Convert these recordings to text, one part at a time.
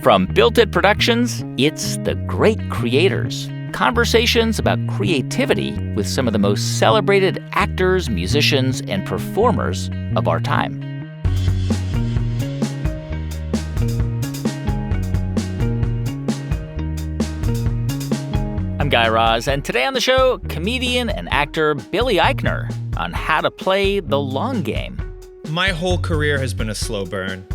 From Built It Productions, it's The Great Creators. Conversations about creativity with some of the most celebrated actors, musicians, and performers of our time. I'm Guy Raz, and today on the show, comedian and actor Billy Eichner on how to play the long game. My whole career has been a slow burn.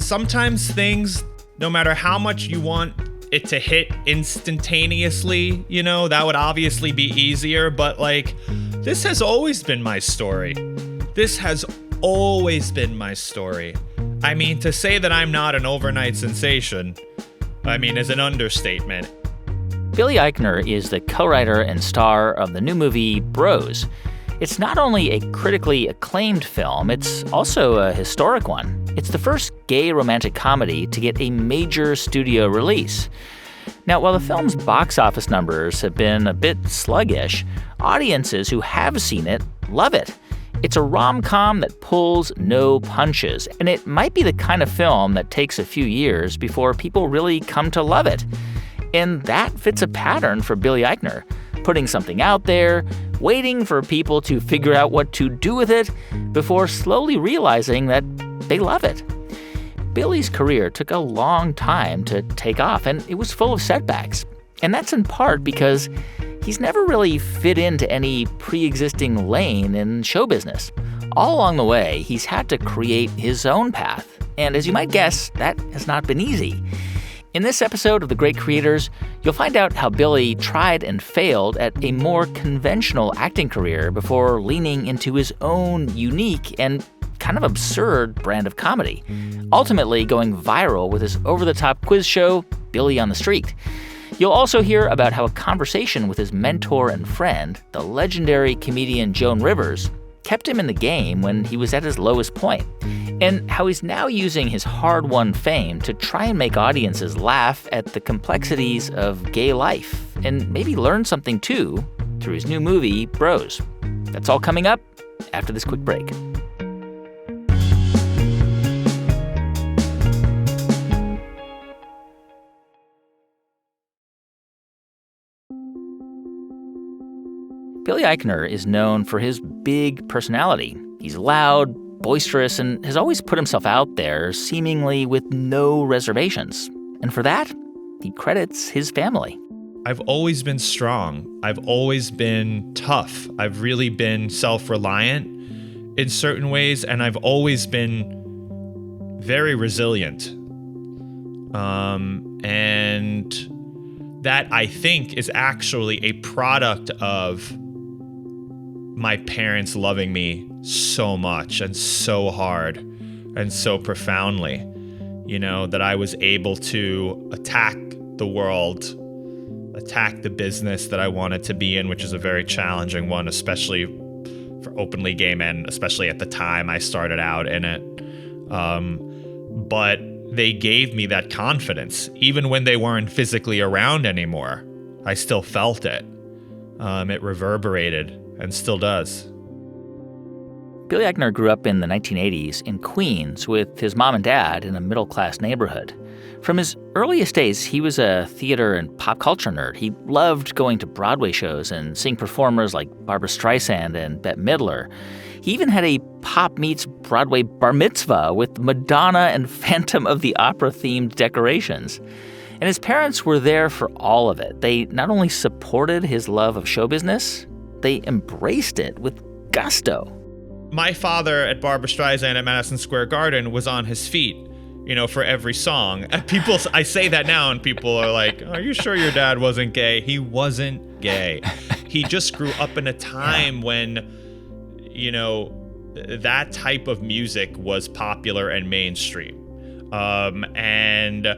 Sometimes things, no matter how much you want it to hit instantaneously, that would obviously be easier, but this has always been my story. This has always been my story. I mean, to say that I'm not an overnight sensation, is an understatement. Billy Eichner is the co-writer and star of the new movie Bros. It's not only a critically acclaimed film, it's also a historic one. It's the first gay romantic comedy to get a major studio release. Now, while the film's box office numbers have been a bit sluggish, audiences who have seen it love it. It's a rom-com that pulls no punches, and it might be the kind of film that takes a few years before people really come to love it. And that fits a pattern for Billy Eichner, putting something out there, waiting for people to figure out what to do with it before slowly realizing that they love it. Billy's career took a long time to take off, and it was full of setbacks. And that's in part because he's never really fit into any pre-existing lane in show business. All along the way, he's had to create his own path. And as you might guess, that has not been easy. In this episode of The Great Creators, you'll find out how Billy tried and failed at a more conventional acting career before leaning into his own unique and kind of absurd brand of comedy, ultimately going viral with his over-the-top quiz show, Billy on the Street. You'll also hear about how a conversation with his mentor and friend, the legendary comedian Joan, kept him in the game when he was at his lowest point, and how he's now using his hard-won fame to try and make audiences laugh at the complexities of gay life and maybe learn something, too, through his new movie, Bros. That's all coming up after this quick break. Billy Eichner is known for his big personality. He's loud, boisterous, and has always put himself out there seemingly with no reservations. And for that, he credits his family. I've always been strong. I've always been tough. I've really been self-reliant in certain ways, and I've always been very resilient. And that, I think, is actually a product of my parents loving me so much and so hard and so profoundly, that I was able to attack the world, attack the business that I wanted to be in, which is a very challenging one, especially for openly gay men, especially at the time I started out in it. But they gave me that confidence. Even when they weren't physically around anymore, I still felt it. It reverberated and still does. Billy Eichner grew up in the 1980s in Queens with his mom and dad in a middle-class neighborhood. From his earliest days, he was a theater and pop culture nerd. He loved going to Broadway shows and seeing performers like Barbra Streisand and Bette Midler. He even had a pop meets Broadway bar mitzvah with Madonna and Phantom of the Opera-themed decorations. And his parents were there for all of it. They not only supported his love of show business, they embraced it with gusto. My father at Barbra Streisand at Madison Square Garden was on his feet, for every song. I say that now and people are like, are you sure your dad wasn't gay? He wasn't gay. He just grew up in a time when, that type of music was popular and mainstream. And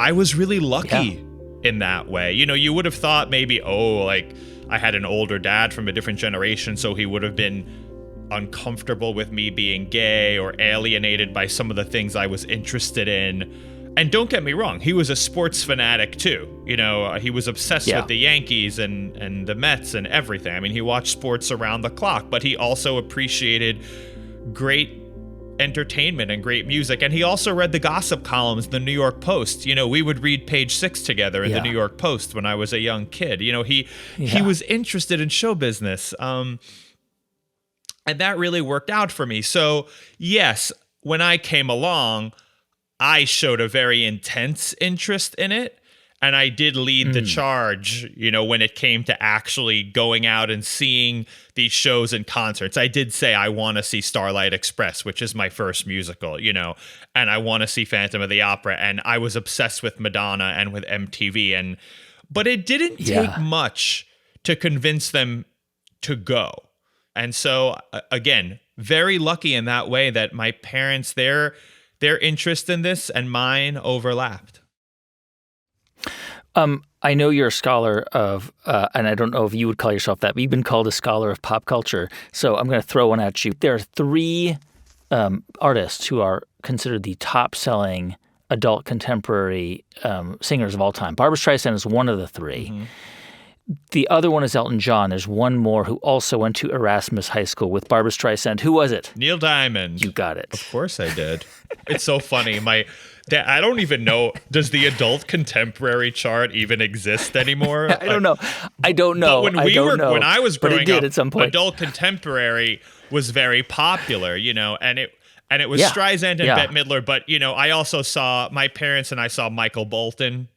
I was really lucky in that way. You would have thought maybe, I had an older dad from a different generation, so he would have been uncomfortable with me being gay or alienated by some of the things I was interested in. And don't get me wrong, he was a sports fanatic too. He was obsessed with the Yankees and the Mets and everything. He watched sports around the clock, but he also appreciated great entertainment and great music. And he also read the gossip columns in the New York Post. You know, we would read Page 6 together in the New York Post when I was a young kid. You know, he was interested in show business. And that really worked out for me. So, yes, when I came along, I showed a very intense interest in it. And I did lead the charge, you know, when it came to actually going out and seeing these shows and concerts. I did say I want to see Starlight Express, which is my first musical, you know, and I want to see Phantom of the Opera. And I was obsessed with Madonna and with MTV. But it didn't take much to convince them to go. And so, again, very lucky in that way that my parents, their interest in this and mine overlapped. I know you're a scholar of, and I don't know if you would call yourself that, but you've been called a scholar of pop culture. So I'm going to throw one at you. There are three artists who are considered the top-selling adult contemporary singers of all time. Barbra Streisand is one of the three. Mm-hmm. The other one is Elton John. There's one more who also went to Erasmus High School with Barbra Streisand. Who was it? Neil Diamond. You got it. Of course I did. It's so funny. I don't even know. Does the adult contemporary chart even exist anymore? I don't know. But when I was growing up, at some point. Adult contemporary was very popular, you know, and it was Streisand and Bette Midler. But, you know, I also saw, my parents and I saw Michael Bolton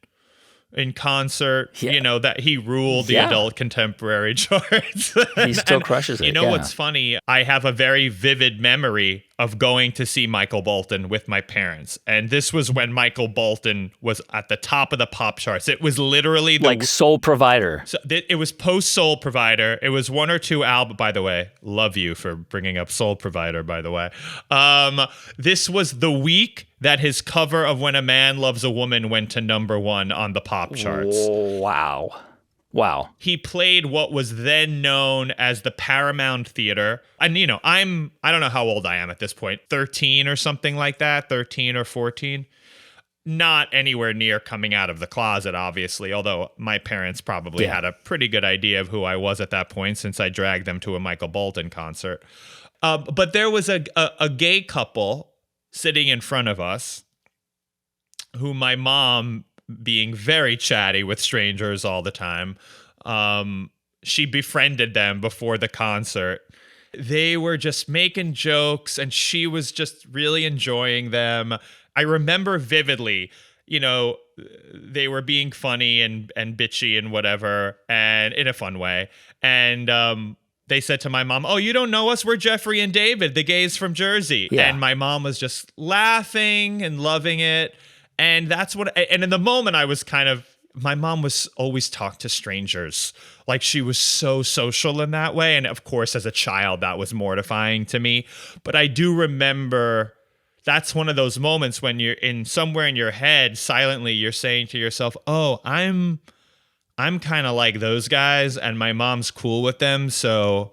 in concert, you know, that he ruled the adult contemporary charts. He still crushes it. You know what's funny? I have a very vivid memory of going to see Michael Bolton with my parents. And this was when Michael Bolton was at the top of the pop charts. It was literally like Soul Provider. So it was post Soul Provider. It was one or two albums, by the way. Love you for bringing up Soul Provider, by the way. This was the week that his cover of When a Man Loves a Woman went to #1 on the pop charts. Wow. He played what was then known as the Paramount Theater. And, you know, I don't know how old I am at this point, 13 or something like that, 13 or 14. Not anywhere near coming out of the closet, obviously, although my parents probably had a pretty good idea of who I was at that point since I dragged them to a Michael Bolton concert. But there was a gay couple sitting in front of us who my mom, being very chatty with strangers all the time, she befriended them before the concert. They were just making jokes and she was just really enjoying them. I remember vividly, you know, they were being funny and bitchy and whatever, and in a fun way. And they said to my mom, "Oh, you don't know us? We're Jeffrey and David, the gays from Jersey." Yeah. And my mom was just laughing and loving it. And and in the moment I was my mom was always talk to strangers. Like she was so social in that way. And of course, as a child, that was mortifying to me. But I do remember that's one of those moments when you're somewhere in your head, silently, you're saying to yourself, "Oh, I'm kind of like those guys and my mom's cool with them. So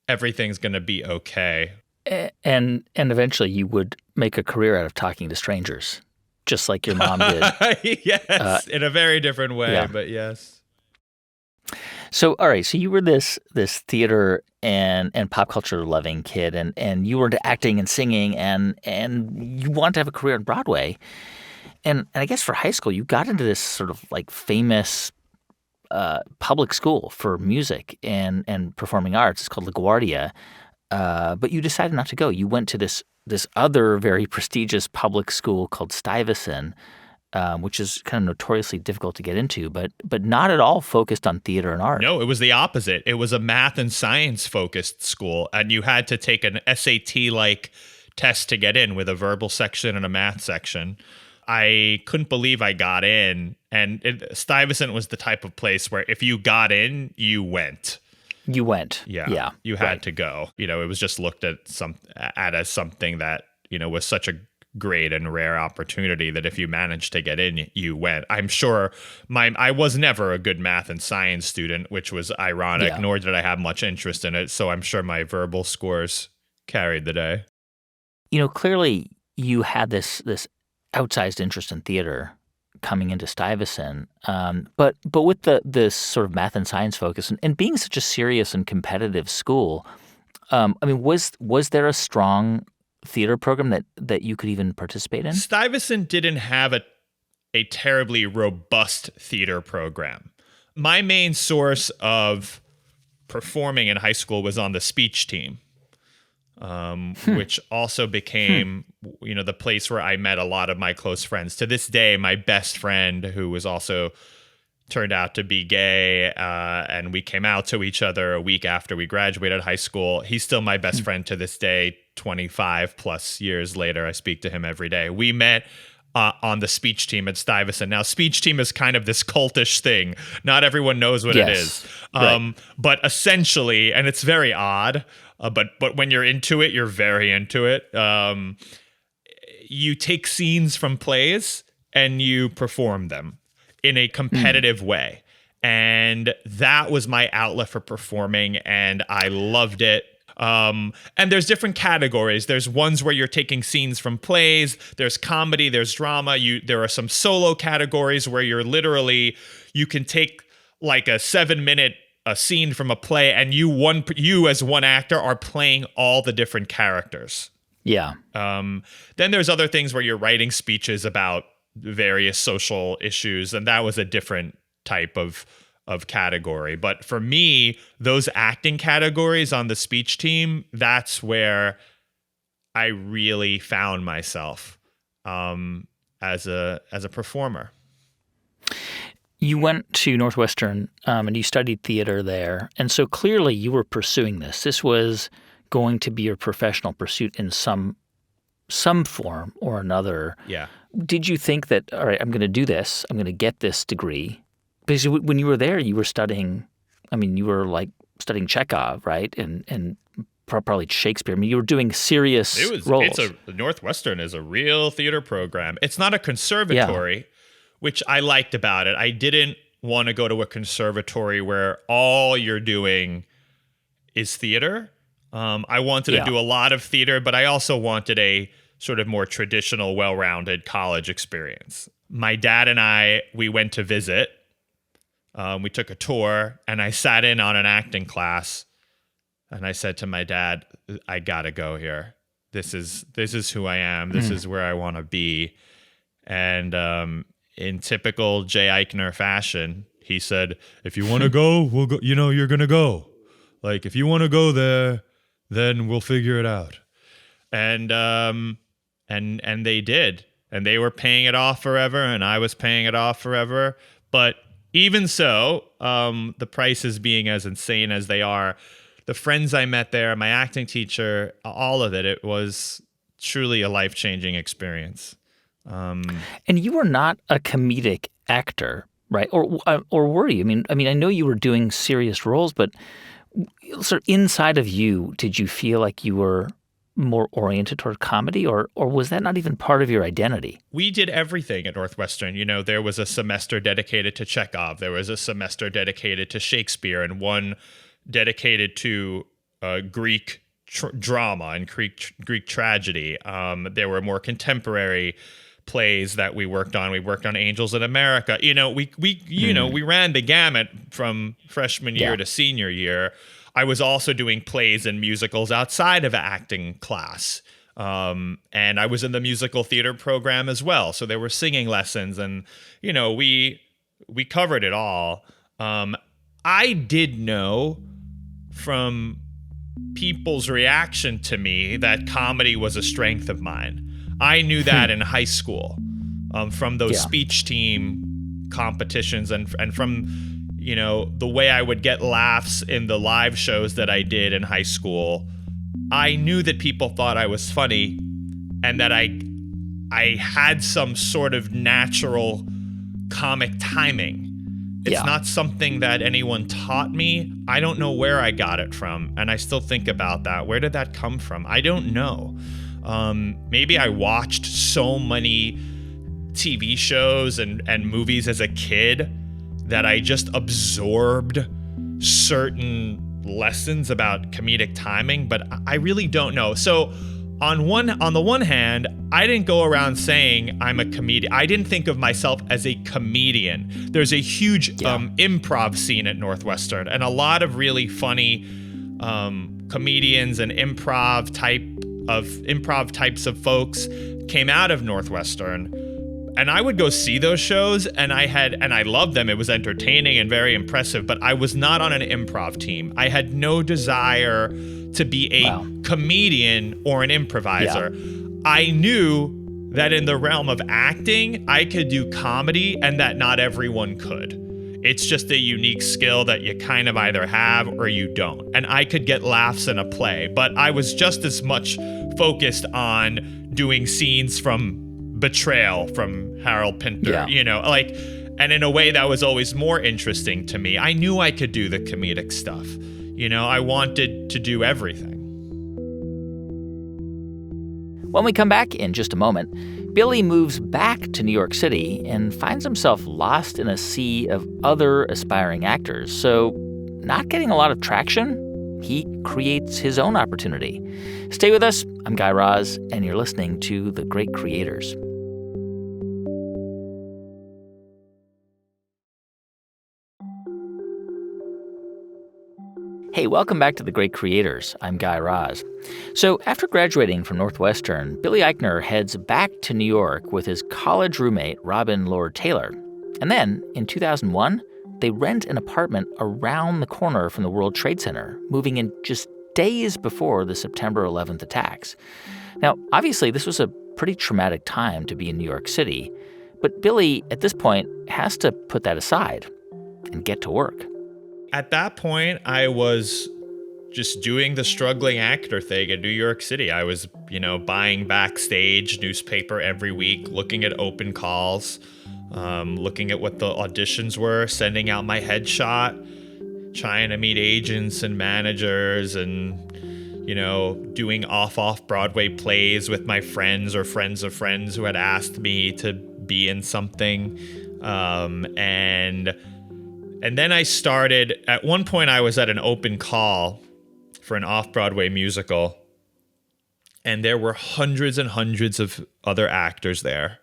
everything's going to be okay." And eventually you would make a career out of talking to strangers. Just like your mom did. Yes, in a very different way, but yes. So, all right, so you were this theater and pop culture loving kid, and you were into acting and singing, and you wanted to have a career on Broadway. And I guess for high school, you got into this sort of like famous public school for music and performing arts. It's called LaGuardia. But you decided not to go. You went to this other very prestigious public school called Stuyvesant, which is kind of notoriously difficult to get into, but not at all focused on theater and art. No, it was the opposite. It was a math and science focused school, and you had to take an SAT-like test to get in with a verbal section and a math section. I couldn't believe I got in, and Stuyvesant was the type of place where if you got in, you went. You went. Yeah. You had to go. You know, it was just looked at as something that, you know, was such a great and rare opportunity that if you managed to get in, you went. I'm sure I was never a good math and science student, which was ironic, nor did I have much interest in it. So I'm sure my verbal scores carried the day. You know, clearly you had this outsized interest in theater coming into Stuyvesant, but with this sort of math and science focus and being such a serious and competitive school, I mean, was there a strong theater program that you could even participate in? Stuyvesant didn't have a terribly robust theater program. My main source of performing in high school was on the speech team, which also became, the place where I met a lot of my close friends. To this day, my best friend, who was also turned out to be gay, and we came out to each other a week after we graduated high school. He's still my best friend to this day, 25 plus years later. I speak to him every day. We met on the speech team at Stuyvesant. Now, speech team is kind of this cultish thing. Not everyone knows what it is. Right. But essentially, and it's very odd, but when you're into it, you're very into it. You take scenes from plays and you perform them in a competitive way. And that was my outlet for performing, and I loved it. And there's different categories. There's ones where you're taking scenes from plays. There's comedy. There's drama. There are some solo categories where you can take like a 7-minute scene from a play, and you as one actor are playing all the different characters. Yeah. Then there's other things where you're writing speeches about various social issues, and that was a different type of category. But for me, those acting categories on the speech team, that's where I really found myself as a performer. You went to Northwestern and you studied theater there. And so clearly you were pursuing this. This was going to be your professional pursuit in some form or another. Yeah. Did you think that, all right, I'm going to do this, I'm going to get this degree? Because when you were there, you were studying, you were like studying Chekhov, right? And probably Shakespeare. You were doing serious roles. Northwestern is a real theater program. It's not a conservatory, which I liked about it. I didn't want to go to a conservatory where all you're doing is theater. I wanted to do a lot of theater, but I also wanted a sort of more traditional, well-rounded college experience. My dad and we went to visit. We took a tour, and I sat in on an acting class, and I said to my dad, I gotta go here. This is who I am. This is where I want to be. And in typical J. Eichner fashion, he said, if you want to go, we'll go. You're going to go. Like, if you want to go there, then we'll figure it out. And they did. And they were paying it off forever, and I was paying it off forever. But even so, the prices being as insane as they are, the friends I met there, my acting teacher, all of it was truly a life-changing experience. And you were not a comedic actor, right? Or were you? I know you were doing serious roles, but sort of inside of you, did you feel like you were more oriented toward comedy, or was that not even part of your identity? We did everything at Northwestern. There was a semester dedicated to Chekhov. There was a semester dedicated to Shakespeare, and one dedicated to Greek drama and Greek tragedy. There were more contemporary plays that we worked on. We worked on Angels in America. We ran the gamut from freshman year to senior year. I was also doing plays and musicals outside of acting class. And I was in the musical theater program as well. So there were singing lessons, and, we covered it all. I did know from people's reaction to me that comedy was a strength of mine. I knew that in high school, from those speech team competitions and from, the way I would get laughs in the live shows that I did in high school. I knew that people thought I was funny, and that I had some sort of natural comic timing. It's not something that anyone taught me. I don't know where I got it from, and I still think about that. Where did that come from? I don't know. Maybe I watched so many TV shows and movies as a kid that I just absorbed certain lessons about comedic timing, but I really don't know. So on the one hand, I didn't go around saying I'm a comedian. I didn't think of myself as a comedian. There's a huge improv scene at Northwestern, and a lot of really funny comedians and improv type improv types of folks came out of Northwestern. And I would go see those shows, and I loved them. It was entertaining and very impressive, but I was not on an improv team. I had no desire to be a comedian or an improviser. Yeah. I knew that in the realm of acting, I could do comedy and that not everyone could. It's just a unique skill that you kind of either have or you don't. And I could get laughs in a play, but I was just as much focused on doing scenes from Betrayal from Harold Pinter, and in a way that was always more interesting to me. I knew I could do the comedic stuff. I wanted to do everything. When we come back in just a moment, Billy moves back to New York City and finds himself lost in a sea of other aspiring actors. So, not getting a lot of traction, he creates his own opportunity. Stay with us. I'm Guy Raz, and you're listening to The Great Creators. Hey, welcome back to The Great Creators. I'm Guy Raz. So after graduating from Northwestern, Billy Eichner heads back to New York with his college roommate, Robin Lord Taylor. And then, in 2001, they rent an apartment around the corner from the World Trade Center, moving in just days before the September 11th attacks. Now, obviously, this was a pretty traumatic time to be in New York City, but Billy, at this point, has to put that aside and get to work. At that point, I was just doing the struggling actor thing in New York City. I was, buying Backstage newspaper every week, looking at open calls, looking at what the auditions were, sending out my headshot, trying to meet agents and managers, and, doing off-Broadway plays with my friends or friends of friends who had asked me to be in something. And then I started, at one point I was at an open call for an off-Broadway musical, and there were hundreds and hundreds of other actors there.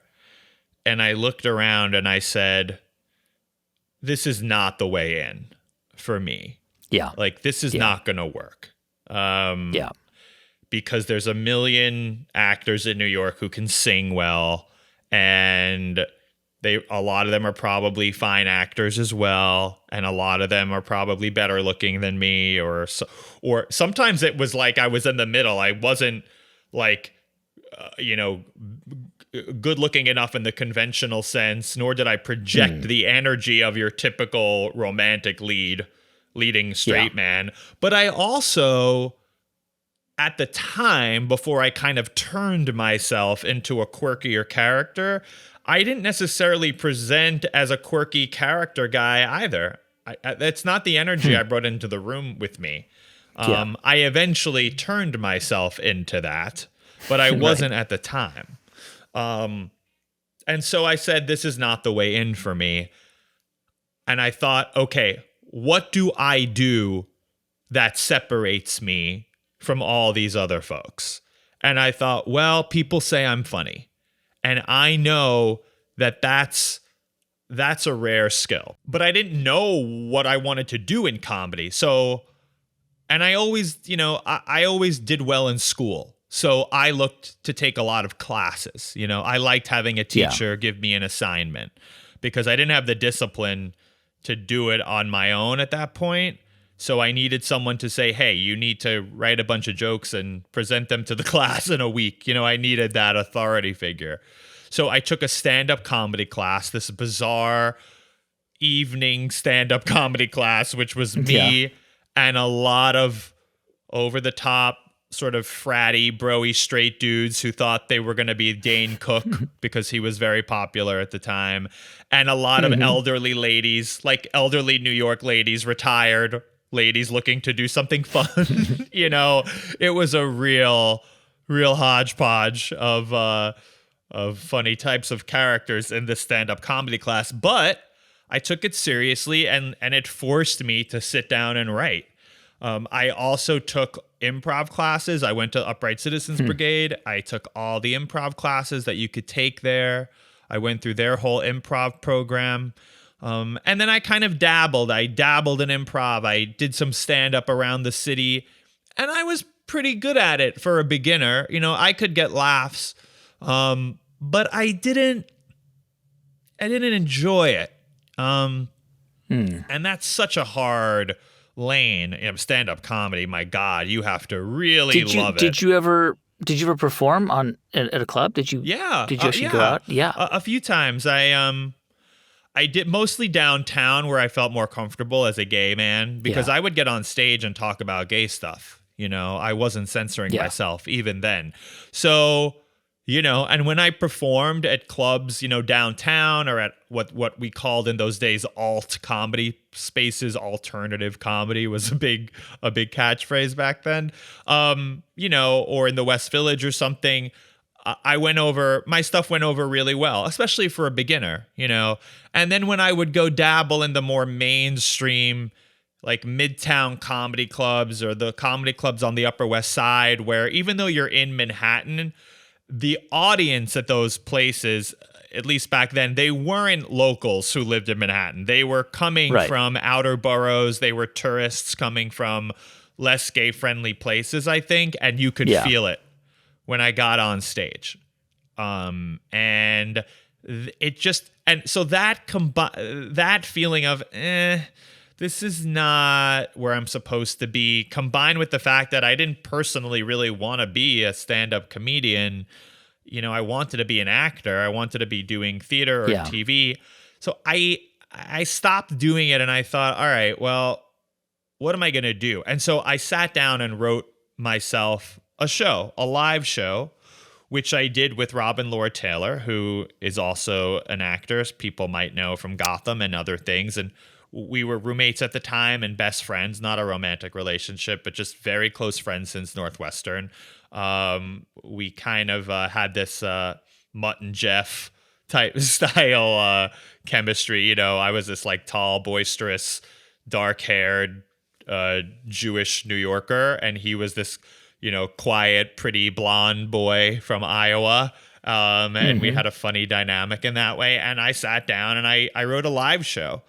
And I looked around and I said, this is not the way in for me. Yeah. This is not going to work. Because there's a million actors in New York who can sing well, and a lot of them are probably fine actors as well, and a lot of them are probably better looking than me, or sometimes it was like I was in the middle. I wasn't good looking enough in the conventional sense, nor did I project the energy of your typical romantic leading straight man. But I also, at the time, before I kind of turned myself into a quirkier character, I didn't necessarily present as a quirky character guy either. That's not the energy I brought into the room with me. I eventually turned myself into that, but I wasn't at the time. And so I said, this is not the way in for me. And I thought, okay, what do I do that separates me from all these other folks? And I thought, well, people say I'm funny. And I know that that's a rare skill. But I didn't know what I wanted to do in comedy. So, and I always, I always did well in school. So I looked to take a lot of classes. I liked having a teacher give me an assignment, because I didn't have the discipline to do it on my own at that point. So I needed someone to say, hey, you need to write a bunch of jokes and present them to the class in a week. I needed that authority figure. So I took a stand-up comedy class, this bizarre evening stand-up comedy class, which was me and a lot of over-the-top sort of fratty, bro-y straight dudes who thought they were going to be Dane Cook because he was very popular at the time. And a lot of elderly ladies, like elderly New York ladies, retired ladies looking to do something fun. It was a real hodgepodge of funny types of characters in this stand-up comedy class. But I took it seriously, and it forced me to sit down and write. I also took improv classes. I went to Upright Citizens Brigade. I took all the improv classes that you could take there. I went through their whole improv program. And then I kind of dabbled. I dabbled in improv. I did some stand-up around the city. And I was pretty good at it for a beginner. You know, I could get laughs, but I didn't enjoy it. And that's such a hard lane. You know, stand-up comedy, my God, you have to really love it. Did you ever perform at a club? Did you? Yeah. Did you actually go out? Yeah. A few times. I did mostly downtown where I felt more comfortable as a gay man because I would get on stage and talk about gay stuff. You know, I wasn't censoring myself even then. So, you know, and when I performed at clubs, you know, downtown or at what we called in those days alt comedy spaces, alternative comedy was a big catchphrase back then. You know, or in the West Village or something, my stuff went over really well, especially for a beginner, you know. And then when I would go dabble in the more mainstream, like Midtown comedy clubs or the comedy clubs on the Upper West Side, where even though you're in Manhattan, the audience at those places, at least back then, they weren't locals who lived in Manhattan. They were coming from outer boroughs. They were tourists coming from less gay-friendly places, I think, and you could feel it when I got on stage. And it just, and so that feeling of, this is not where I'm supposed to be, combined with the fact that I didn't personally really want to be a stand-up comedian. You know, I wanted to be an actor. I wanted to be doing theater or TV. So I stopped doing it and I thought, all right, well, what am I going to do? And so I sat down and wrote myself a live show, which I did with Robin Lord Taylor, who is also an actor, as people might know from Gotham and other things. And we were roommates at the time and best friends, not a romantic relationship, but just very close friends since Northwestern. We kind of had this Mutt and Jeff type style chemistry. You know, I was this like tall, boisterous, dark-haired Jewish New Yorker, and he was this, you know, quiet, pretty blonde boy from Iowa. And we had a funny dynamic in that way. And I sat down and I wrote a live show.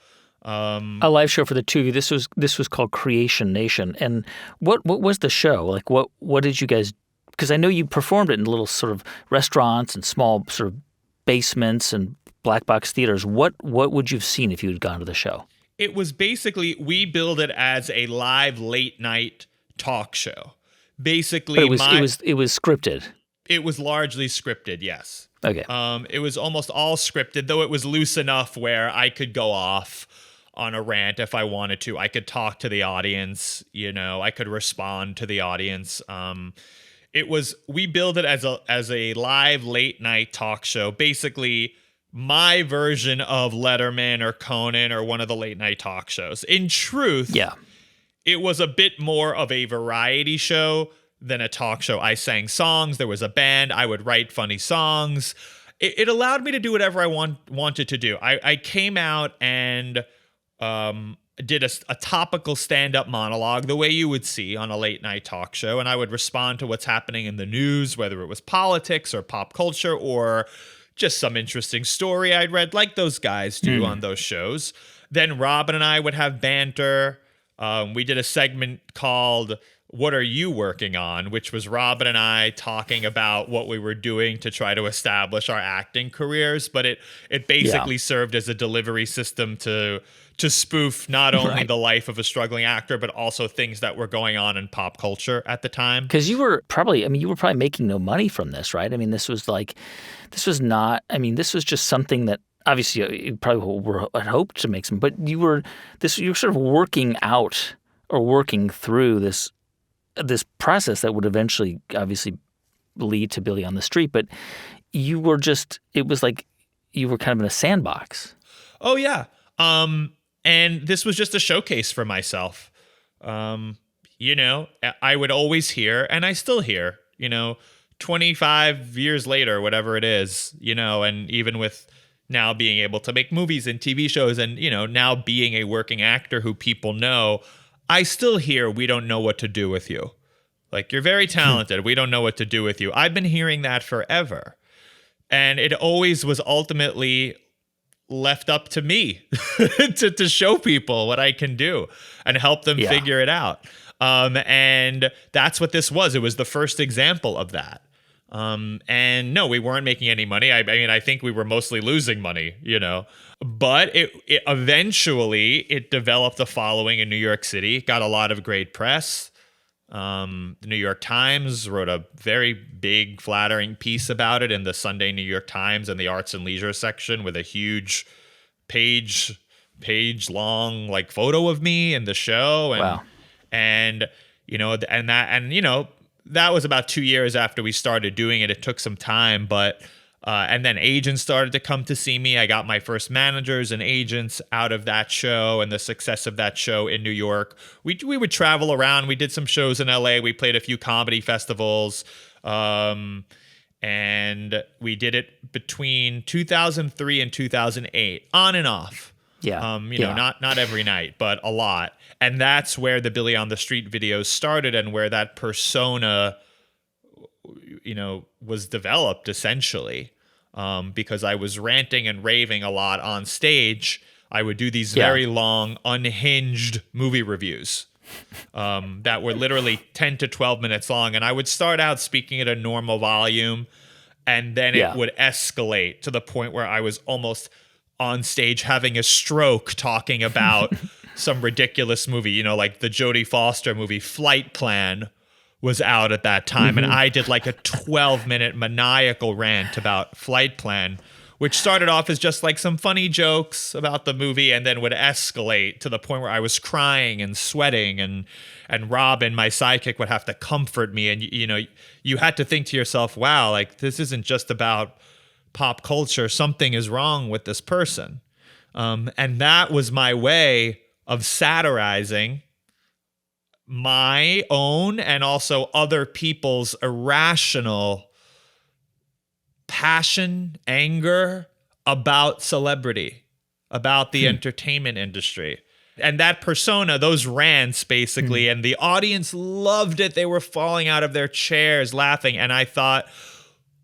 A live show for the two of you. This was called Creation Nation. And what was the show? Like what did you guys, because I know you performed it in little sort of restaurants and small sort of basements and black box theaters. What would you have seen if you had gone to the show? It was basically, we billed it as a live late night talk show. Basically, but it was scripted. It was largely scripted, yes. Okay. It was almost all scripted, though it was loose enough where I could go off on a rant if I wanted to. I could talk to the audience, you know, I could respond to the audience. We billed it as a live late night talk show, basically my version of Letterman or Conan or one of the late night talk shows. In truth, it was a bit more of a variety show than a talk show. I sang songs. There was a band. I would write funny songs. It allowed me to do whatever I wanted to do. I came out and did a topical stand-up monologue the way you would see on a late night talk show. And I would respond to what's happening in the news, whether it was politics or pop culture or just some interesting story I'd read, like those guys do on those shows. Then Robin and I would have banter. We did a segment called What Are You Working On?, which was Robin and I talking about what we were doing to try to establish our acting careers. But it basically served as a delivery system to spoof not only the life of a struggling actor, but also things that were going on in pop culture at the time. Because you were probably making no money from this, right? I mean, this was just something that obviously you probably had hoped to make some, but you were sort of working out or working through this process that would eventually obviously lead to Billy on the Street. But it was like you were kind of in a sandbox. Oh, yeah. And this was just a showcase for myself. You know, I would always hear, and I still hear, you know, 25 years later, whatever it is, you know, and even with now being able to make movies and TV shows and, you know, now being a working actor who people know, I still hear, we don't know what to do with you. Like, you're very talented. We don't know what to do with you. I've been hearing that forever. And it always was ultimately left up to me to show people what I can do and help them figure it out. And that's what this was. It was the first example of that. And no, we weren't making any money. I mean, I think we were mostly losing money, but it eventually it developed a following in New York City, got a lot of great press. The New York Times wrote a very big, flattering piece about it in the Sunday New York Times and the Arts and Leisure section with a huge page long like photo of me in the show. And, wow. And, that was about 2 years after we started doing it. It took some time, but and then agents started to come to see me. I got my first managers and agents out of that show and the success of that show in New York. We would travel around. We did some shows in LA. We played a few comedy festivals. And we did it between 2003 and 2008, on and off. Yeah. Not every night, but a lot. And that's where the Billy on the Street videos started and where that persona, was developed essentially. Because I was ranting and raving a lot on stage. I would do these very long, unhinged movie reviews that were literally 10 to 12 minutes long. And I would start out speaking at a normal volume, and then it would escalate to the point where I was almost on stage having a stroke talking about some ridiculous movie, like the Jodie Foster movie Flight Plan was out at that time. And I did like a 12-minute maniacal rant about Flight Plan, which started off as just like some funny jokes about the movie and then would escalate to the point where I was crying and sweating, and Robin, my sidekick, would have to comfort me. And, you had to think to yourself, wow, like this isn't just about pop culture. Something is wrong with this person. And that was my way of satirizing my own and also other people's irrational passion, anger about celebrity, about the entertainment industry. And that persona, those rants basically, and the audience loved it. They were falling out of their chairs laughing. And I thought,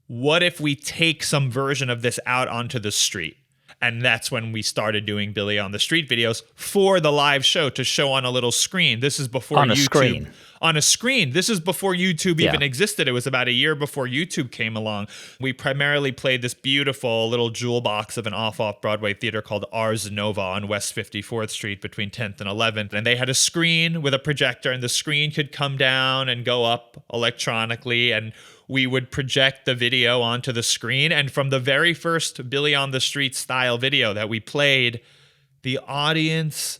what if we take some version of this out onto the street? And that's when we started doing Billy on the Street videos for the live show, to show on a little screen. This is before on a YouTube. Screen. On a screen. This is before YouTube even existed. It was about a year before YouTube came along. We primarily played this beautiful little jewel box of an off-Broadway theater called Ars Nova on West 54th Street between 10th and 11th. And they had a screen with a projector, and the screen could come down and go up electronically, and we would project the video onto the screen. And from the very first Billy on the Street style video that we played, the audience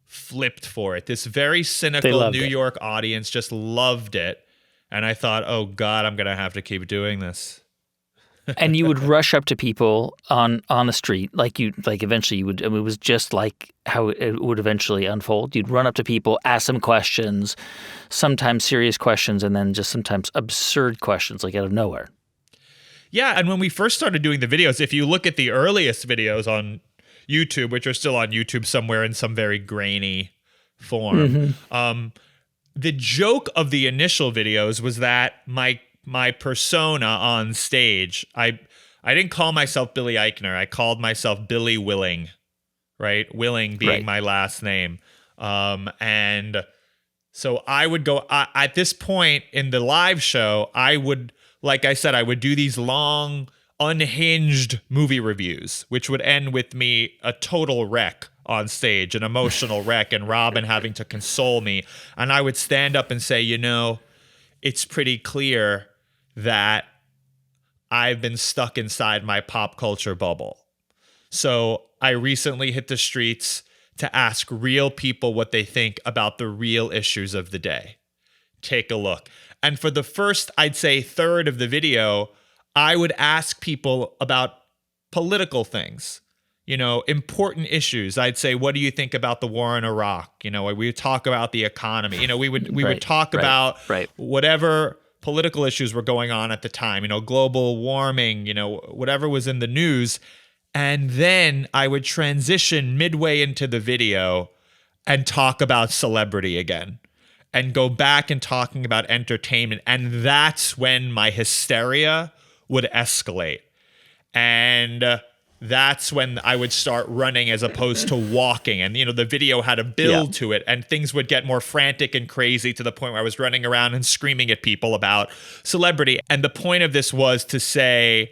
flipped for it. This very cynical New York audience just loved it. And I thought, oh God, I'm going to have to keep doing this. And you would rush up to people on the street, eventually you would. I mean, it was just like how it would eventually unfold. You'd run up to people, ask them questions, sometimes serious questions, and then just sometimes absurd questions, like out of nowhere. Yeah, and when we first started doing the videos, if you look at the earliest videos on YouTube, which are still on YouTube somewhere in some very grainy form, the joke of the initial videos was that my persona on stage, I didn't call myself Billy Eichner. I called myself Billy Willing, right? Willing being my last name. And so I would go, at this point in the live show, I would, like I said, I would do these long, unhinged movie reviews, which would end with me a total wreck on stage, an emotional wreck, and Robin having to console me. And I would stand up and say, it's pretty clear that I've been stuck inside my pop culture bubble. So I recently hit the streets to ask real people what they think about the real issues of the day. Take a look. And for the first, I'd say, third of the video, I would ask people about political things, important issues. I'd say, what do you think about the war in Iraq? We would talk about the economy. We would talk about whatever political issues were going on at the time, global warming, whatever was in the news. And then I would transition midway into the video and talk about celebrity again and go back and talking about entertainment. And that's when my hysteria would escalate. And that's when I would start running as opposed to walking. And, the video had a build to it, and things would get more frantic and crazy to the point where I was running around and screaming at people about celebrity. And the point of this was to say,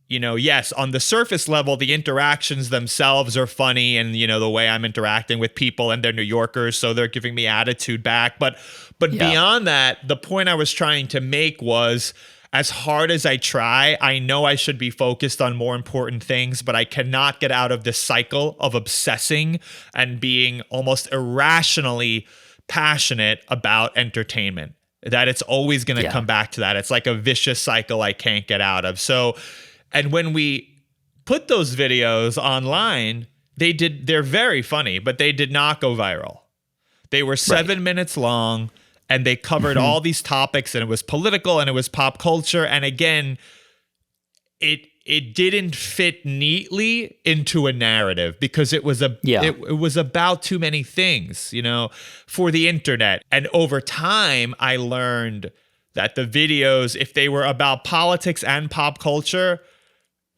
yes, on the surface level, the interactions themselves are funny, and, the way I'm interacting with people, and they're New Yorkers, so they're giving me attitude back. But beyond that, the point I was trying to make was, as hard as I try, I know I should be focused on more important things, but I cannot get out of this cycle of obsessing and being almost irrationally passionate about entertainment. That it's always going to come back to that. It's like a vicious cycle I can't get out of. So, and when we put those videos online, they're very funny, but they did not go viral. They were 7 minutes long. And they covered all these topics, and it was political and it was pop culture. And again, it didn't fit neatly into a narrative because it was it was about too many things, for the internet. And over time, I learned that the videos, if they were about politics and pop culture,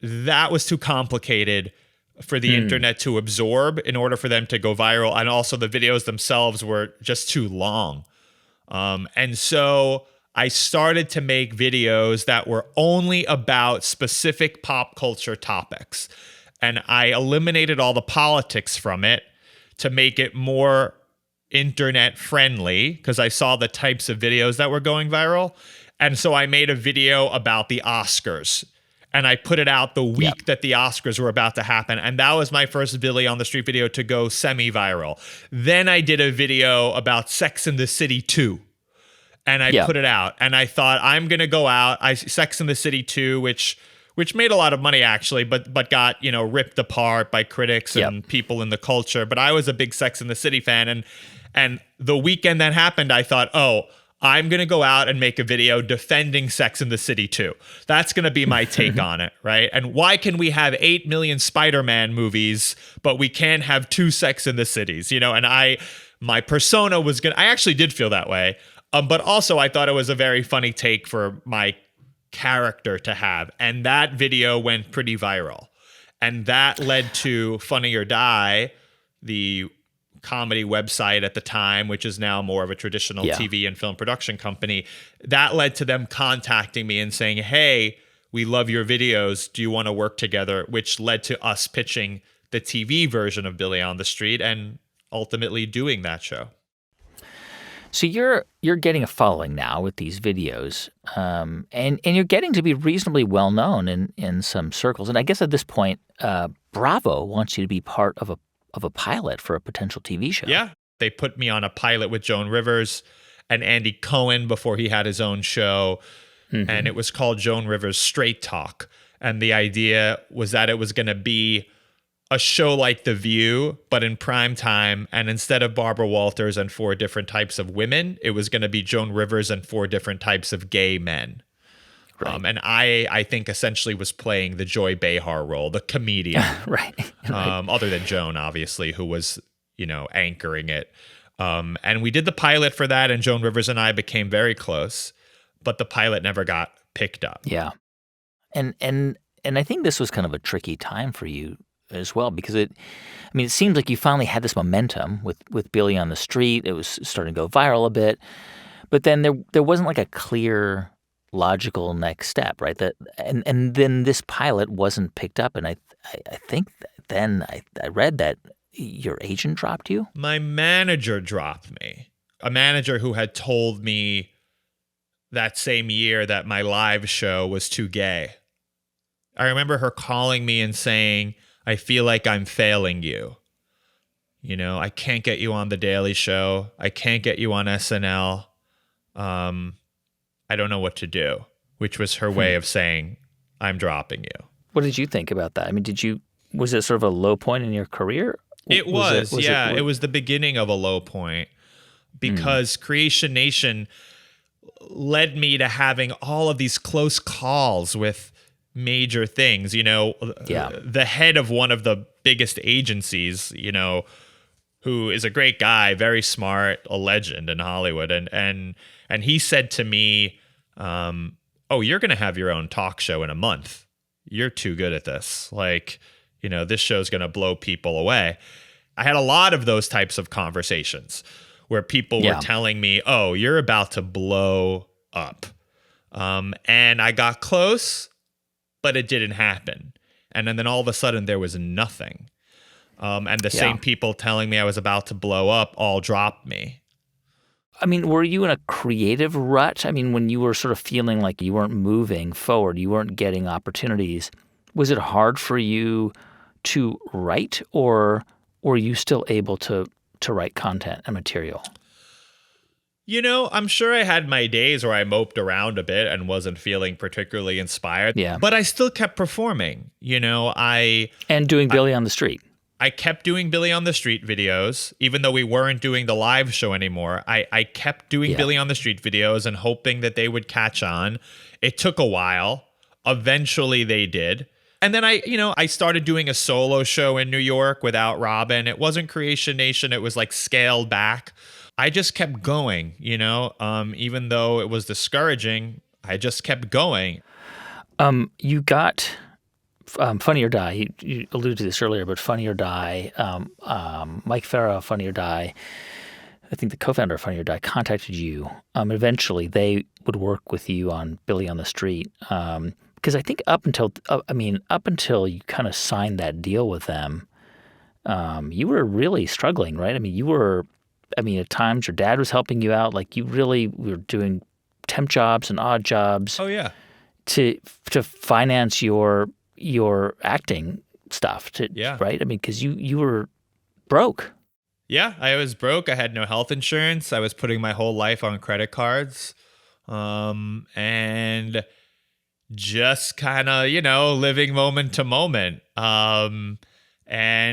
that was too complicated for the internet to absorb in order for them to go viral. And also the videos themselves were just too long. And so I started to make videos that were only about specific pop culture topics. And I eliminated all the politics from it to make it more internet friendly, because I saw the types of videos that were going viral. And so I made a video about the Oscars, and I put it out the week that the Oscars were about to happen. And that was my first Billy on the Street video to go semi-viral. Then I did a video about Sex and the City 2. And I put it out. And I thought, I'm going to go out. Sex and the City 2, which made a lot of money, actually, but got, ripped apart by critics and people in the culture. But I was a big Sex and the City fan. And the weekend that happened, I thought, I'm going to go out and make a video defending Sex and the City 2. That's going to be my take on it, right? And why can we have 8 million Spider-Man movies, but we can't have 2 Sex and the Cities, And my persona I actually did feel that way. But also I thought it was a very funny take for my character to have. And that video went pretty viral. And that led to Funny or Die, the comedy website at the time, which is now more of a traditional TV and film production company. That led to them contacting me and saying, hey, we love your videos. Do you want to work together? Which led to us pitching the TV version of Billy on the Street and ultimately doing that show. So you're getting a following now with these videos, and you're getting to be reasonably well known in some circles. And I guess at this point, Bravo wants you to be part of a pilot for a potential TV show. Yeah, they put me on a pilot with Joan Rivers and Andy Cohen before he had his own show, and it was called Joan Rivers Straight Talk. And the idea was that it was going to be a show like The View, but in prime time. And instead of Barbara Walters and 4 different types of women, it was going to be Joan Rivers and 4 different types of gay men. Right. And I think essentially was playing the Joy Behar role, the comedian. Right. Other than Joan, obviously, who was, anchoring it. And we did the pilot for that, and Joan Rivers and I became very close, but the pilot never got picked up. Yeah. And I think this was kind of a tricky time for you as well, because it seems like you finally had this momentum with Billy on the Street. It was starting to go viral a bit, but then there wasn't like a clear, logical next step, right? And then this pilot wasn't picked up, and I think then I read that your agent dropped you. My manager dropped me. A manager who had told me that same year that my live show was too gay. I remember her calling me and saying, I feel like I'm failing you. I can't get you on The Daily Show. I can't get you on SNL. I don't know what to do, which was her way of saying, I'm dropping you. What did you think about that? Was it sort of a low point in your career? It was. It was the beginning of a low point because Creation Nation led me to having all of these close calls with major things, the head of one of the biggest agencies, who is a great guy, very smart, a legend in Hollywood. And he said to me, you're going to have your own talk show in a month. you're too good at this. Like, this show's going to blow people away. I had a lot of those types of conversations where people were telling me, oh, you're about to blow up. And I got close, but it didn't happen. And then all of a sudden there was nothing. And the same people telling me I was about to blow up all dropped me. I mean, were you in a creative rut? I mean, when you were sort of feeling like you weren't moving forward, you weren't getting opportunities, was it hard for you to write, or were you still able to write content and material? I'm sure I had my days where I moped around a bit and wasn't feeling particularly inspired. Yeah. But I still kept performing. And doing Billy on the Street. I kept doing Billy on the Street videos, even though we weren't doing the live show anymore. I kept doing Billy on the Street videos and hoping that they would catch on. It took a while. Eventually they did. And then I started doing a solo show in New York without Robin. It wasn't Creation Nation. It was like scaled back. I just kept going, even though it was discouraging, I just kept going. You got Funny or Die. You alluded to this earlier, but Funny or Die, Mike Farah, Funny or Die, I think the co-founder of Funny or Die contacted you. Eventually they would work with you on Billy on the Street. Because I think up until you kind of signed that deal with them, you were really struggling, right? At times your dad was helping you out. Like you really were doing temp jobs and odd jobs. Oh yeah. To finance your acting stuff. Right? Because you were broke. Yeah, I was broke. I had no health insurance. I was putting my whole life on credit cards, and just kind of living moment to moment. And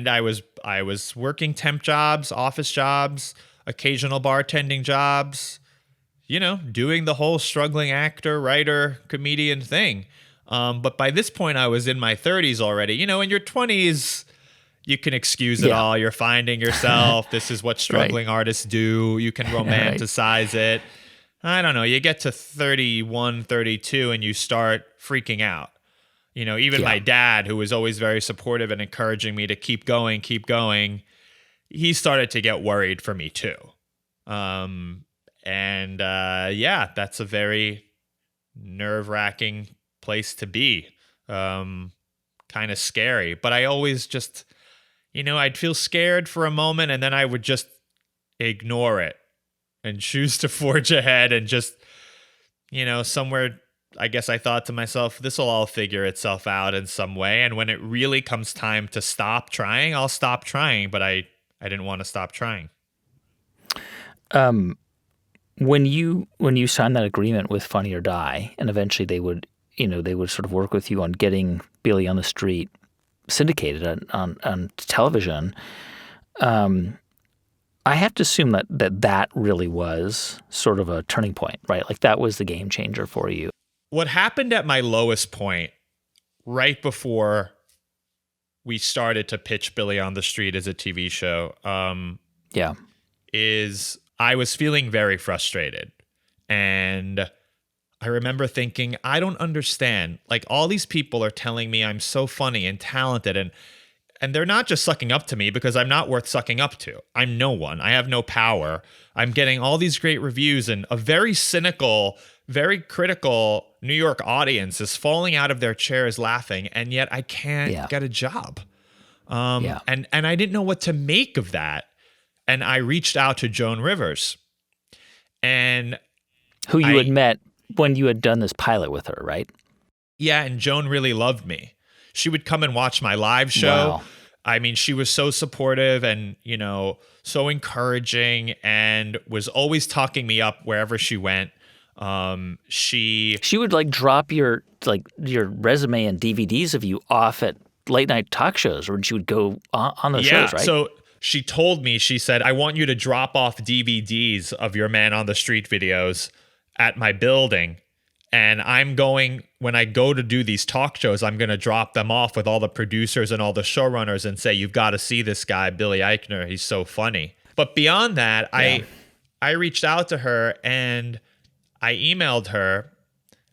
I was working temp jobs, office jobs, occasional bartending jobs, doing the whole struggling actor, writer, comedian thing. But by this point, I was in my 30s already. In your 20s, you can excuse it all. You're finding yourself. This is what struggling artists do. You can romanticize it. I don't know. You get to 31, 32, and you start freaking out. Even my dad, who was always very supportive and encouraging me to keep going, he started to get worried for me too. That's a very nerve-wracking place to be. Kind of scary. But I always just, I'd feel scared for a moment and then I would just ignore it and choose to forge ahead and just, somewhere, I guess I thought to myself, this will all figure itself out in some way. And when it really comes time to stop trying, I'll stop trying. But I didn't want to stop trying. When you signed that agreement with Funny or Die, and eventually they would sort of work with you on getting Billy on the Street syndicated on television, I have to assume that really was sort of a turning point, right? Like that was the game changer for you. What happened at my lowest point, right before we started to pitch Billy on the Street as a TV show, is I was feeling very frustrated. And I remember thinking, I don't understand. Like all these people are telling me I'm so funny and talented, and they're not just sucking up to me because I'm not worth sucking up to. I'm no one. I have no power. I'm getting all these great reviews, and a very cynical, very critical New York audience is falling out of their chairs laughing, and yet I can't get a job. And I didn't know what to make of that. And I reached out to Joan Rivers, and who you had met when you had done this pilot with her, right? Yeah, and Joan really loved me. She would come and watch my live show. Wow. I mean, she was so supportive and, so encouraging, and was always talking me up wherever she went. She would like drop your resume and DVDs of you off at late night talk shows, or she would go on those shows, right? So she told me, she said, I want you to drop off DVDs of your Man on the Street videos at my building. And when I go to do these talk shows, I'm going to drop them off with all the producers and all the showrunners and say, you've got to see this guy, Billy Eichner. He's so funny. But beyond that, I reached out to her and I emailed her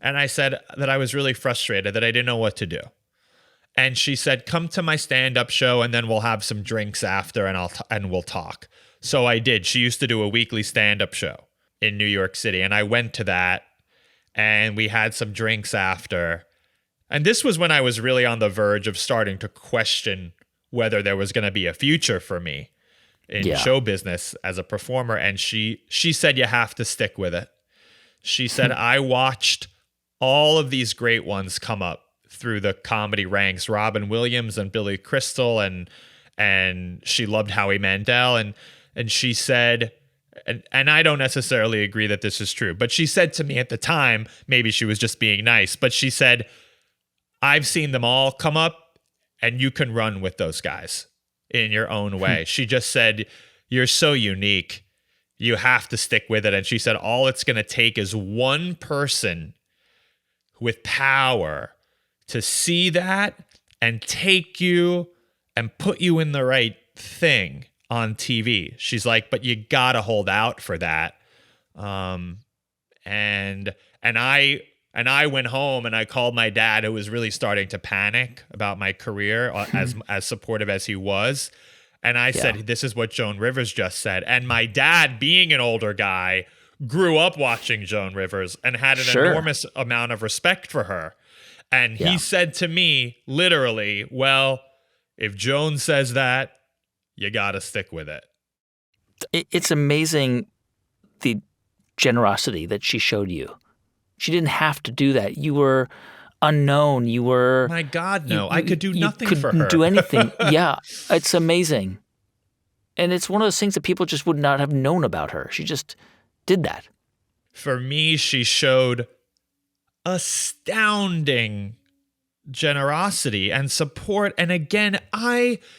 and I said that I was really frustrated, that I didn't know what to do. And she said, come to my stand-up show and then we'll have some drinks after and we'll talk. So I did. She used to do a weekly stand-up show in New York City. And I went to that and we had some drinks after. And this was when I was really on the verge of starting to question whether there was going to be a future for me in show business as a performer. And she said, you have to stick with it. She said, I watched all of these great ones come up through the comedy ranks, Robin Williams and Billy Crystal, and she loved Howie Mandel. And she said, and I don't necessarily agree that this is true, but she said to me at the time, maybe she was just being nice, but she said, I've seen them all come up and you can run with those guys in your own way. She just said, you're so unique. You have to stick with it. And she said, all it's going to take is one person with power to see that and take you and put you in the right thing on TV. She's like, but you got to hold out for that. And I went home and I called my dad, who was really starting to panic about my career, as supportive as he was. And I said, this is what Joan Rivers just said. And my dad, being an older guy, grew up watching Joan Rivers and had an enormous amount of respect for her. And he said to me, literally, well, if Joan says that, you got to stick with it. It's amazing the generosity that she showed you. She didn't have to do that. You were unknown. You were... My God, no. I could do nothing for her. You couldn't do anything. Yeah, it's amazing. And it's one of those things that people just would not have known about her. She just did that. For me, she showed astounding generosity and support. And again,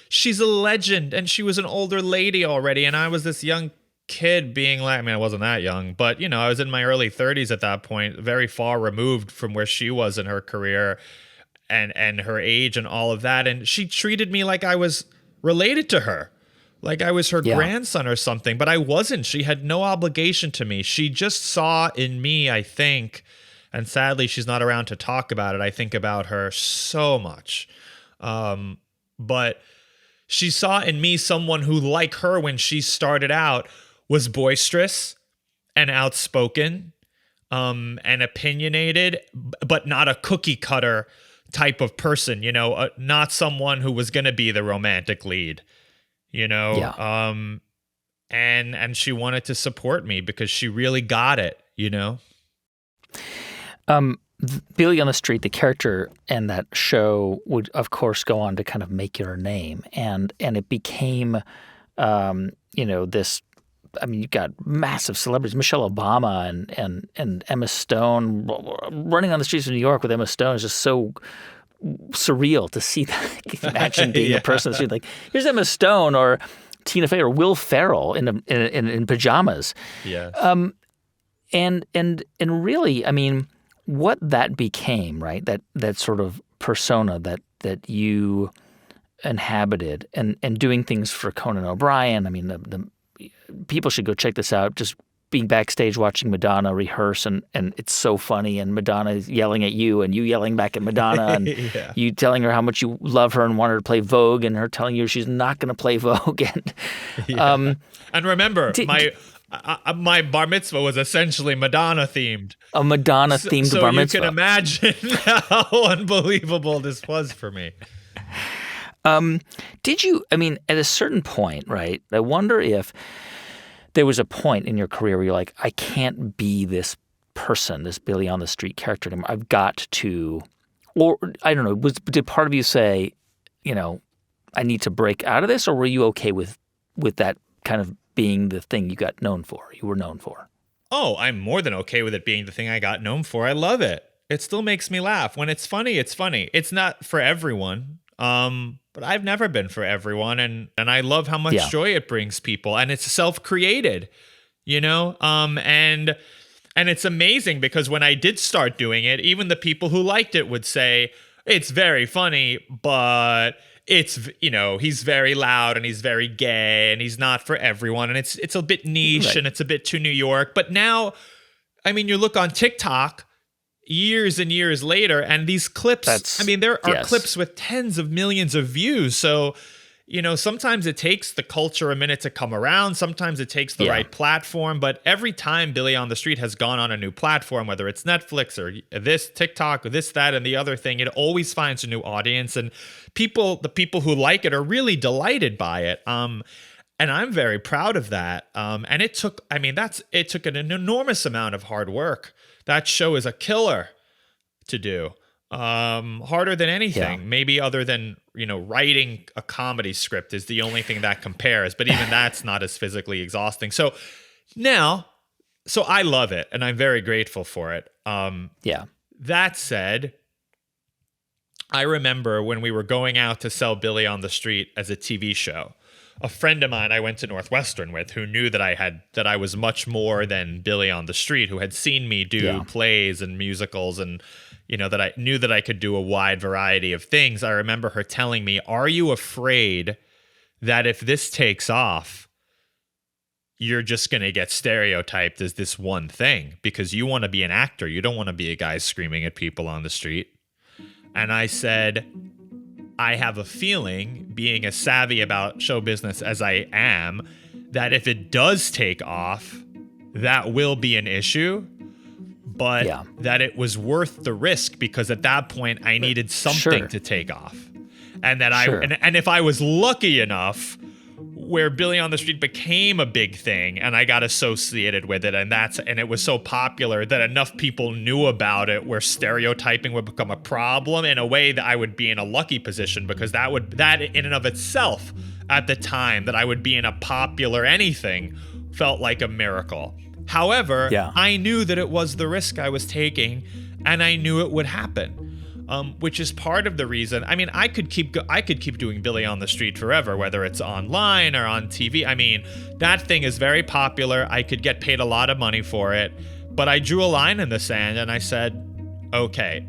she's a legend, and she was an older lady already, and I was this young kid being like, I mean, I wasn't that young, but I was in my early 30s at that point, very far removed from where she was in her career and her age and all of that. And she treated me like I was related to her, like I was her grandson or something, but I wasn't. She had no obligation to me. She just saw in me, I think, and sadly she's not around to talk about it. I think about her so much. But she saw in me someone who, like her when she started out, was boisterous and outspoken, and opinionated, but not a cookie cutter type of person, not someone who was going to be the romantic lead, and she wanted to support me because she really got it, Billy on the Street, the character and that show would, of course, go on to kind of make your name, and it became, this. I mean, you got massive celebrities, Michelle Obama and Emma Stone. Running on the streets of New York with Emma Stone is just so surreal to see that. Imagine being a person on the street, like, here's Emma Stone or Tina Fey or Will Ferrell in pajamas. Yes. And really, I mean, what that became, right? That sort of persona that you inhabited and doing things for Conan O'Brien. I mean, the people should go check this out. Just being backstage watching Madonna rehearse, and it's so funny. And Madonna is yelling at you, and you yelling back at Madonna, and you telling her how much you love her and want her to play Vogue, and her telling you she's not going to play Vogue. And and remember, my bar mitzvah was essentially Madonna themed. A Madonna themed bar mitzvah. So you can imagine how unbelievable this was for me. Did you, I mean, at a certain point, right, I wonder if there was a point in your career where you're like, I can't be this person, this Billy on the Street character anymore. I've got to, or I don't know, did part of you say, I need to break out of this, or were you okay with that kind of being the thing you were known for? Oh, I'm more than okay with it being the thing I got known for. I love it. It still makes me laugh. When it's funny, it's funny. It's not for everyone. But I've never been for everyone, and I love how much joy it brings people, and it's self-created, and it's amazing because when I did start doing it, even the people who liked it would say, it's very funny, but it's, he's very loud and he's very gay and he's not for everyone, and it's a bit niche and it's a bit too New York. But now, I mean, you look on TikTok, years and years later. And these clips, there are clips with tens of millions of views. So, sometimes it takes the culture a minute to come around. Sometimes it takes the right platform. But every time Billy on the Street has gone on a new platform, whether it's Netflix or this TikTok or this, that, and the other thing, it always finds a new audience. And the people who like it are really delighted by it. And I'm very proud of that. And it took an enormous amount of hard work. That show is a killer to do. Harder than anything, maybe other than, writing a comedy script is the only thing that compares, but even that's not as physically exhausting. So I love it and I'm very grateful for it. That said, I remember when we were going out to sell Billy on the Street as a TV show, a friend of mine I went to Northwestern with who knew that I was much more than Billy on the Street, who had seen me do plays and musicals and that I knew that I could do a wide variety of things. I remember her telling me, "Are you afraid that if this takes off, you're just going to get stereotyped as this one thing because you want to be an actor. You don't want to be a guy screaming at people on the street." And I said, I have a feeling, being as savvy about show business as I am, that if it does take off, that will be an issue. But that it was worth the risk because at that point I needed something to take off. And that and if I was lucky enough where Billy on the Street became a big thing and I got associated with it and it was so popular that enough people knew about it where stereotyping would become a problem, in a way that I would be in a lucky position, because that in and of itself at the time that I would be in a popular anything felt like a miracle. However, I knew that it was the risk I was taking, and I knew it would happen, which is part of the reason. I could keep doing Billy on the Street forever, whether it's online or on TV. That thing is very popular. I could get paid a lot of money for it, but I drew a line in the sand and I said, okay,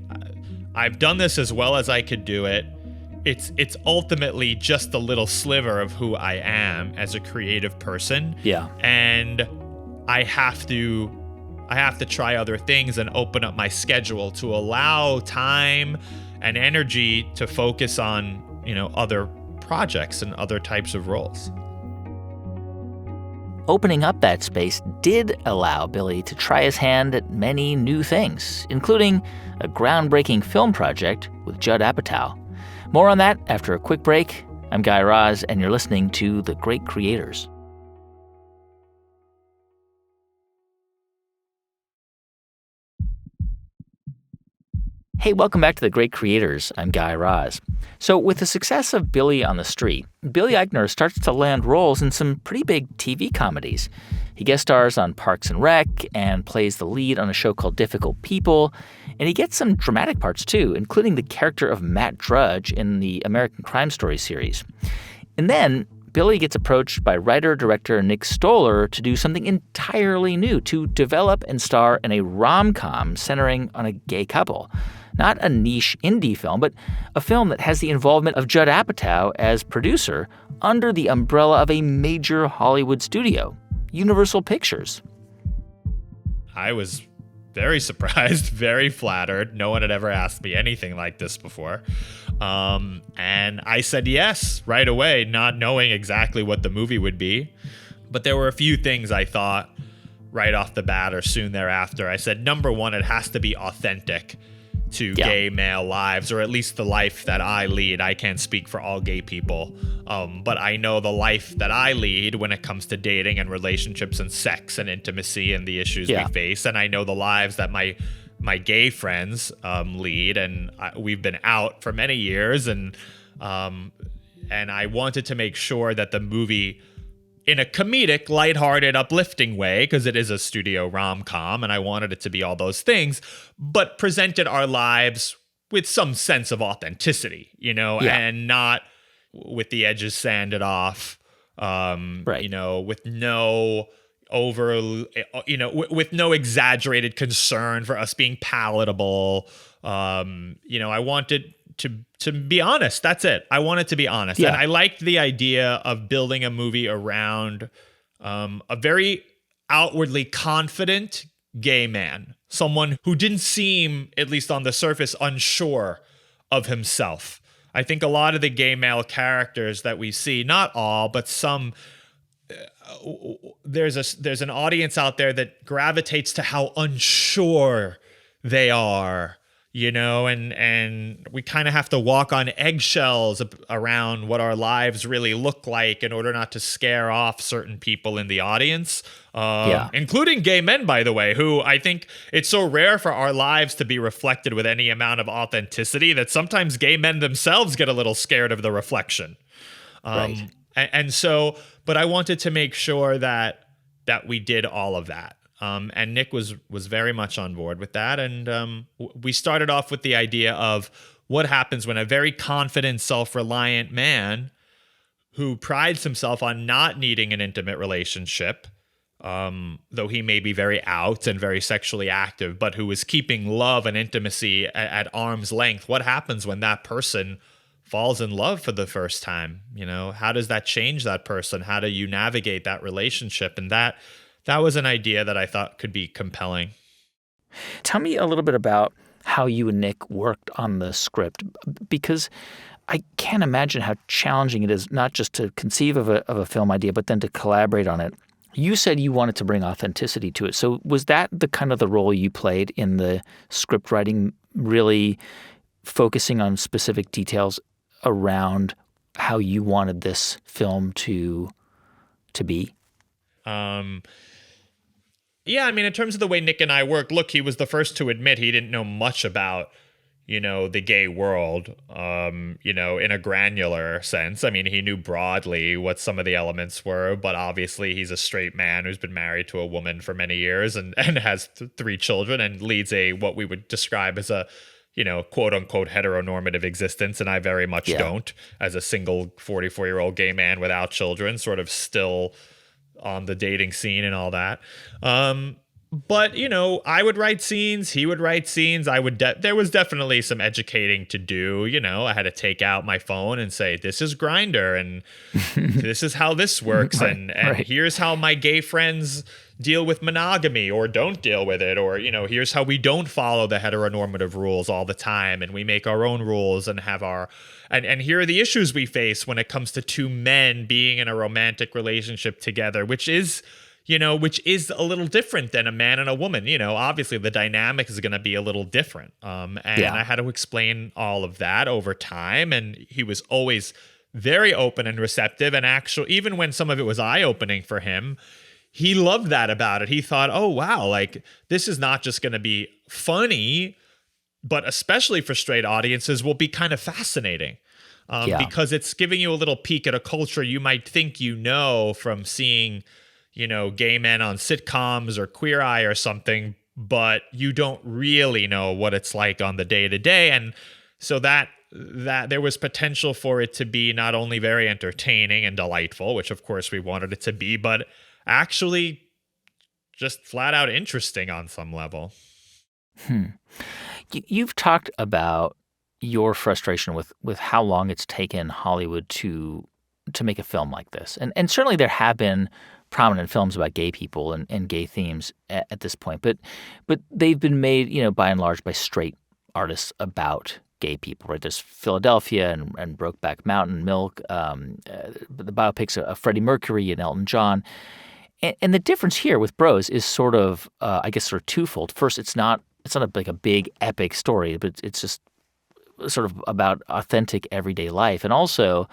I've done this as well as I could do it. It's ultimately just a little sliver of who I am as a creative person. And I have to try other things and open up my schedule to allow time and energy to focus on, other projects and other types of roles. Opening up that space did allow Billy to try his hand at many new things, including a groundbreaking film project with Judd Apatow. More on that after a quick break. I'm Guy Raz, and you're listening to The Great Creators. Hey, welcome back to The Great Creators. I'm Guy Raz. So with the success of Billy on the Street, Billy Eichner starts to land roles in some pretty big TV comedies. He guest stars on Parks and Rec and plays the lead on a show called Difficult People. And he gets some dramatic parts too, including the character of Matt Drudge in the American Crime Story series. And then Billy gets approached by writer-director Nick Stoller to do something entirely new, to develop and star in a rom-com centering on a gay couple. Not a niche indie film, but a film that has the involvement of Judd Apatow as producer under the umbrella of a major Hollywood studio, Universal Pictures. I was very surprised, very flattered. No one had ever asked me anything like this before. And I said yes right away, not knowing exactly what the movie would be. But there were a few things I thought right off the bat or soon thereafter. I said, number one, it has to be authentic to gay male lives, or at least the life that I lead. I can't speak for all gay people, but I know the life that I lead when it comes to dating and relationships and sex and intimacy and the issues we face. And I know the lives that my gay friends lead, and we've been out for many years, and I wanted to make sure that the movie, in a comedic, lighthearted, uplifting way, because it is a studio rom-com, and I wanted it to be all those things, but presented our lives with some sense of authenticity, and not with the edges sanded off, with no with no exaggerated concern for us being palatable. I wanted to be honest. That's it. I wanted to be honest. And I liked the idea of building a movie around a very outwardly confident gay man, someone who didn't seem, at least on the surface, unsure of himself. I think a lot of the gay male characters that we see, not all, but some, there's an audience out there that gravitates to how unsure they are, and we kind of have to walk on eggshells around what our lives really look like in order not to scare off certain people in the audience, including gay men, by the way, who I think it's so rare for our lives to be reflected with any amount of authenticity that sometimes gay men themselves get a little scared of the reflection. Right. And so, but I wanted to make sure that we did all of that. And Nick was very much on board with that. And we started off with the idea of what happens when a very confident, self-reliant man who prides himself on not needing an intimate relationship, though he may be very out and very sexually active, but who is keeping love and intimacy at arm's length. What happens when that person falls in love for the first time? How does that change that person? How do you navigate that relationship? And that was an idea that I thought could be compelling. Tell me a little bit about how you and Nick worked on the script, because I can't imagine how challenging it is not just to conceive of a film idea, but then to collaborate on it. You said you wanted to bring authenticity to it. So was that the kind of the role you played in the script writing, really focusing on specific details around how you wanted this film to be? Yeah, I mean, in terms of the way Nick and I work, look, he was the first to admit he didn't know much about, the gay world, in a granular sense. I mean, he knew broadly what some of the elements were, but obviously he's a straight man who's been married to a woman for many years and has 3 children and leads what we would describe as a, quote unquote heteronormative existence. And I very much don't, as a single 44-year-old gay man without children, sort of still on the dating scene and all that. But, I would write scenes. He would write scenes. There was definitely some educating to do. I had to take out my phone and say, this is Grindr and this is how this works. And here's how my gay friends deal with monogamy or don't deal with it. Or, here's how we don't follow the heteronormative rules all the time. And we make our own rules and have and here are the issues we face when it comes to 2 men being in a romantic relationship together, which is a little different than a man and a woman. Obviously the dynamic is going to be a little different. I had to explain all of that over time. And he was always very open and receptive. And actually, even when some of it was eye-opening for him, he loved that about it. He thought, oh, wow, like this is not just going to be funny, but especially for straight audiences will be kind of fascinating. Because it's giving you a little peek at a culture you might think from seeing gay men on sitcoms or Queer Eye or something, but you don't really know what it's like on the day-to-day. And so that there was potential for it to be not only very entertaining and delightful, which of course we wanted it to be, but actually just flat out interesting on some level. You've talked about your frustration with how long it's taken Hollywood to make a film like this. And certainly there have been prominent films about gay people and gay themes at this point. But they've been made, by and large, by straight artists about gay people, right? There's Philadelphia and Brokeback Mountain, Milk, the biopics of Freddie Mercury and Elton John. And the difference here with Bros is sort of, I guess, sort of twofold. First, it's not like a big epic story, but it's just sort of about authentic everyday life. And also,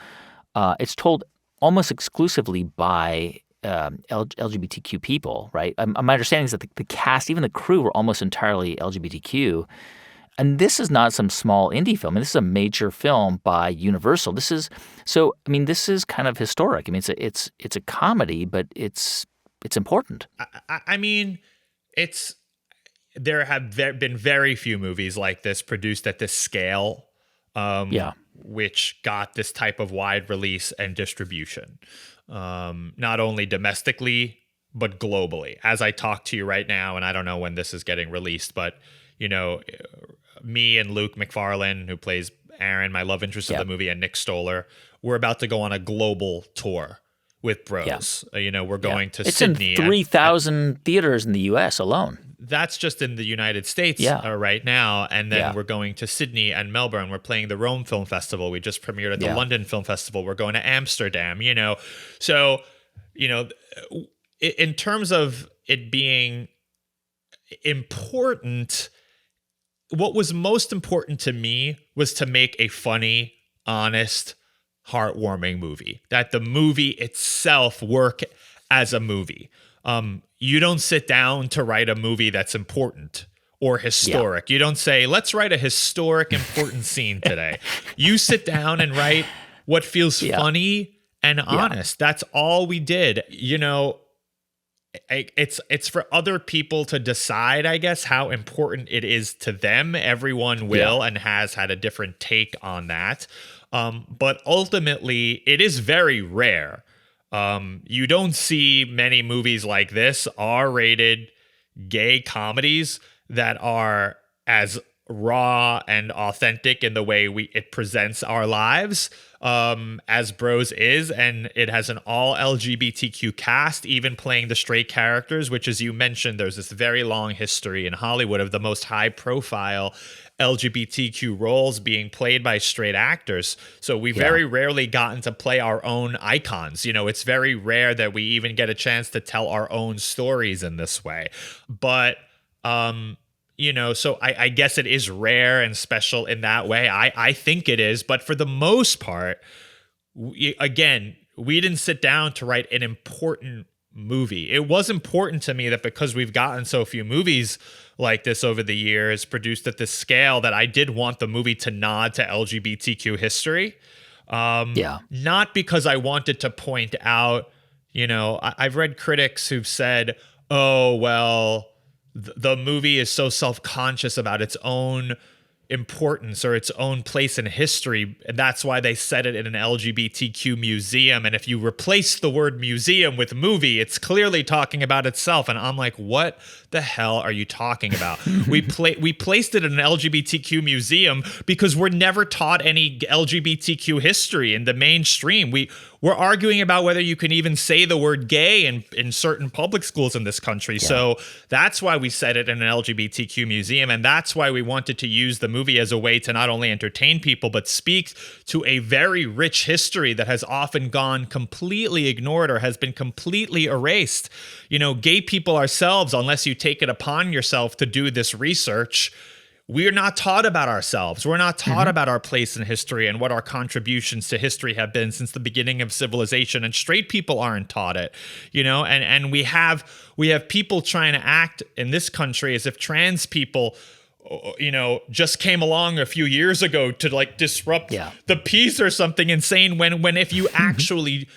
it's told almost exclusively by LGBTQ people, right? My understanding is that the cast, even the crew, were almost entirely LGBTQ. And this is not some small indie film. I mean, this is a major film by Universal. This is kind of historic. I mean, it's a comedy, but it's important. I mean, there have been very few movies like this produced at this scale, which got this type of wide release and distribution, not only domestically, but globally. As I talk to you right now, and I don't know when this is getting released, but, me and Luke McFarlane, who plays Aaron, my love interest of the movie, and Nick Stoller, we're about to go on a global tour with Bros. We're going to Sydney. It's in 3,000 theaters in the U.S. alone. that's just in the United States right now. And then we're going to Sydney and Melbourne. We're playing the Rome Film Festival. We just premiered at the London Film Festival. We're going to Amsterdam, So, in terms of it being important, what was most important to me was to make a funny, honest, heartwarming movie. That the movie itself work as a movie. You don't sit down to write a movie that's important or historic. You don't say, let's write a historic, important scene today. You sit down and write what feels funny and honest. That's all we did. It's for other people to decide, I guess, how important it is to them. Everyone will and has had a different take on that. But ultimately, it is very rare. You don't see many movies like this, R-rated gay comedies that are as raw and authentic in the way it presents our lives as Bros is, and it has an all LGBTQ cast, even playing the straight characters, which, as you mentioned, there's this very long history in Hollywood of the most high profile LGBTQ roles being played by straight actors. So we very rarely gotten to play our own icons. It's very rare that we even get a chance to tell our own stories in this way. But so I guess it is rare and special in that way. I think it is. But for the most part, we didn't sit down to write an important movie. It was important to me that because we've gotten so few movies like this over the years, produced at this scale, that I did want the movie to nod to LGBTQ history. Not because I wanted to point out, I've read critics who've said, oh, well, the movie is so self-conscious about its own importance or its own place in history, and that's why they set it in an LGBTQ museum. And if you replace the word museum with movie, it's clearly talking about itself. And I'm like, what the hell are you talking about? we placed it in an LGBTQ museum because we're never taught any LGBTQ history in the mainstream. We're arguing about whether you can even say the word gay in certain public schools in this country. So that's why we set it in an LGBTQ museum. And that's why we wanted to use the movie as a way to not only entertain people, but speak to a very rich history that has often gone completely ignored or has been completely erased. Gay people ourselves, unless you take it upon yourself to do this research, we are not taught about ourselves. We're not taught about our place in history and what our contributions to history have been since the beginning of civilization. And straight people aren't taught it, and we have people trying to act in this country as if trans people, just came along a few years ago to disrupt the peace or something insane. When if you actually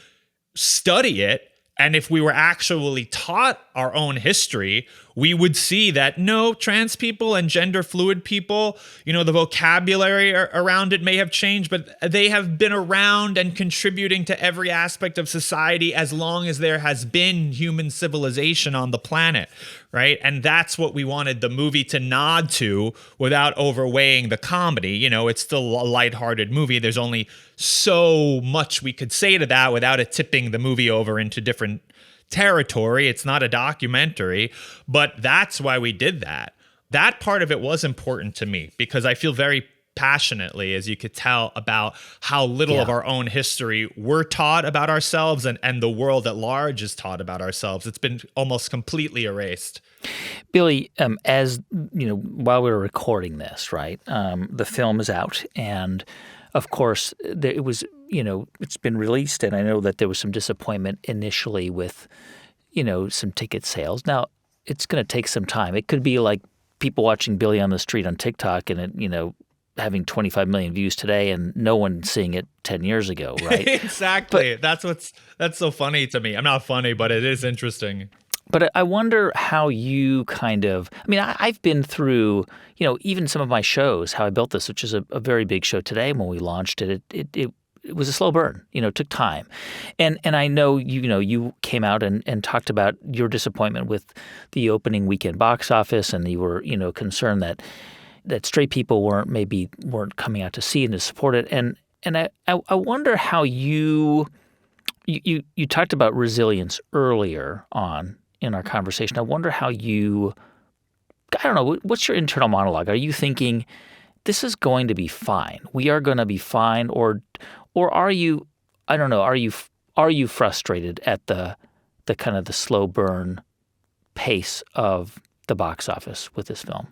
study it, and if we were actually taught our own history, we would see that no, trans people and gender fluid people, the vocabulary around it may have changed, but they have been around and contributing to every aspect of society as long as there has been human civilization on the planet, right? And that's what we wanted the movie to nod to without overweighing the comedy. It's still a lighthearted movie. There's only so much we could say to that without it tipping the movie over into different territory. It's not a documentary, but that's why we did that. That part of it was important to me because I feel very passionately, as you could tell, about how little of our own history we're taught about ourselves and the world at large is taught about ourselves. It's been almost completely erased. Billy, as while we were recording this, right, the film is out, and of course, it was, it's been released, and I know that there was some disappointment initially with, some ticket sales. Now, it's going to take some time. It could be like people watching Billy on the Street on TikTok and it, having 25 million views today and no one seeing it 10 years ago, right? Exactly. That's so funny to me. I'm not funny, but it is interesting. But I wonder how you I've been through, even some of my shows, How I Built This, which is a very big show today. When we launched it, it was a slow burn. It took time. And I know, you came out and talked about your disappointment with the opening weekend box office, and you were, concerned that straight people weren't coming out to see and to support it. And I wonder how you talked about resilience earlier on in our conversation. I wonder how you I don't know, what's your internal monologue? Are you thinking this is going to be fine? We are going to be fine, or are you? I don't know. Are you frustrated at the kind of the slow burn pace of the box office with this film?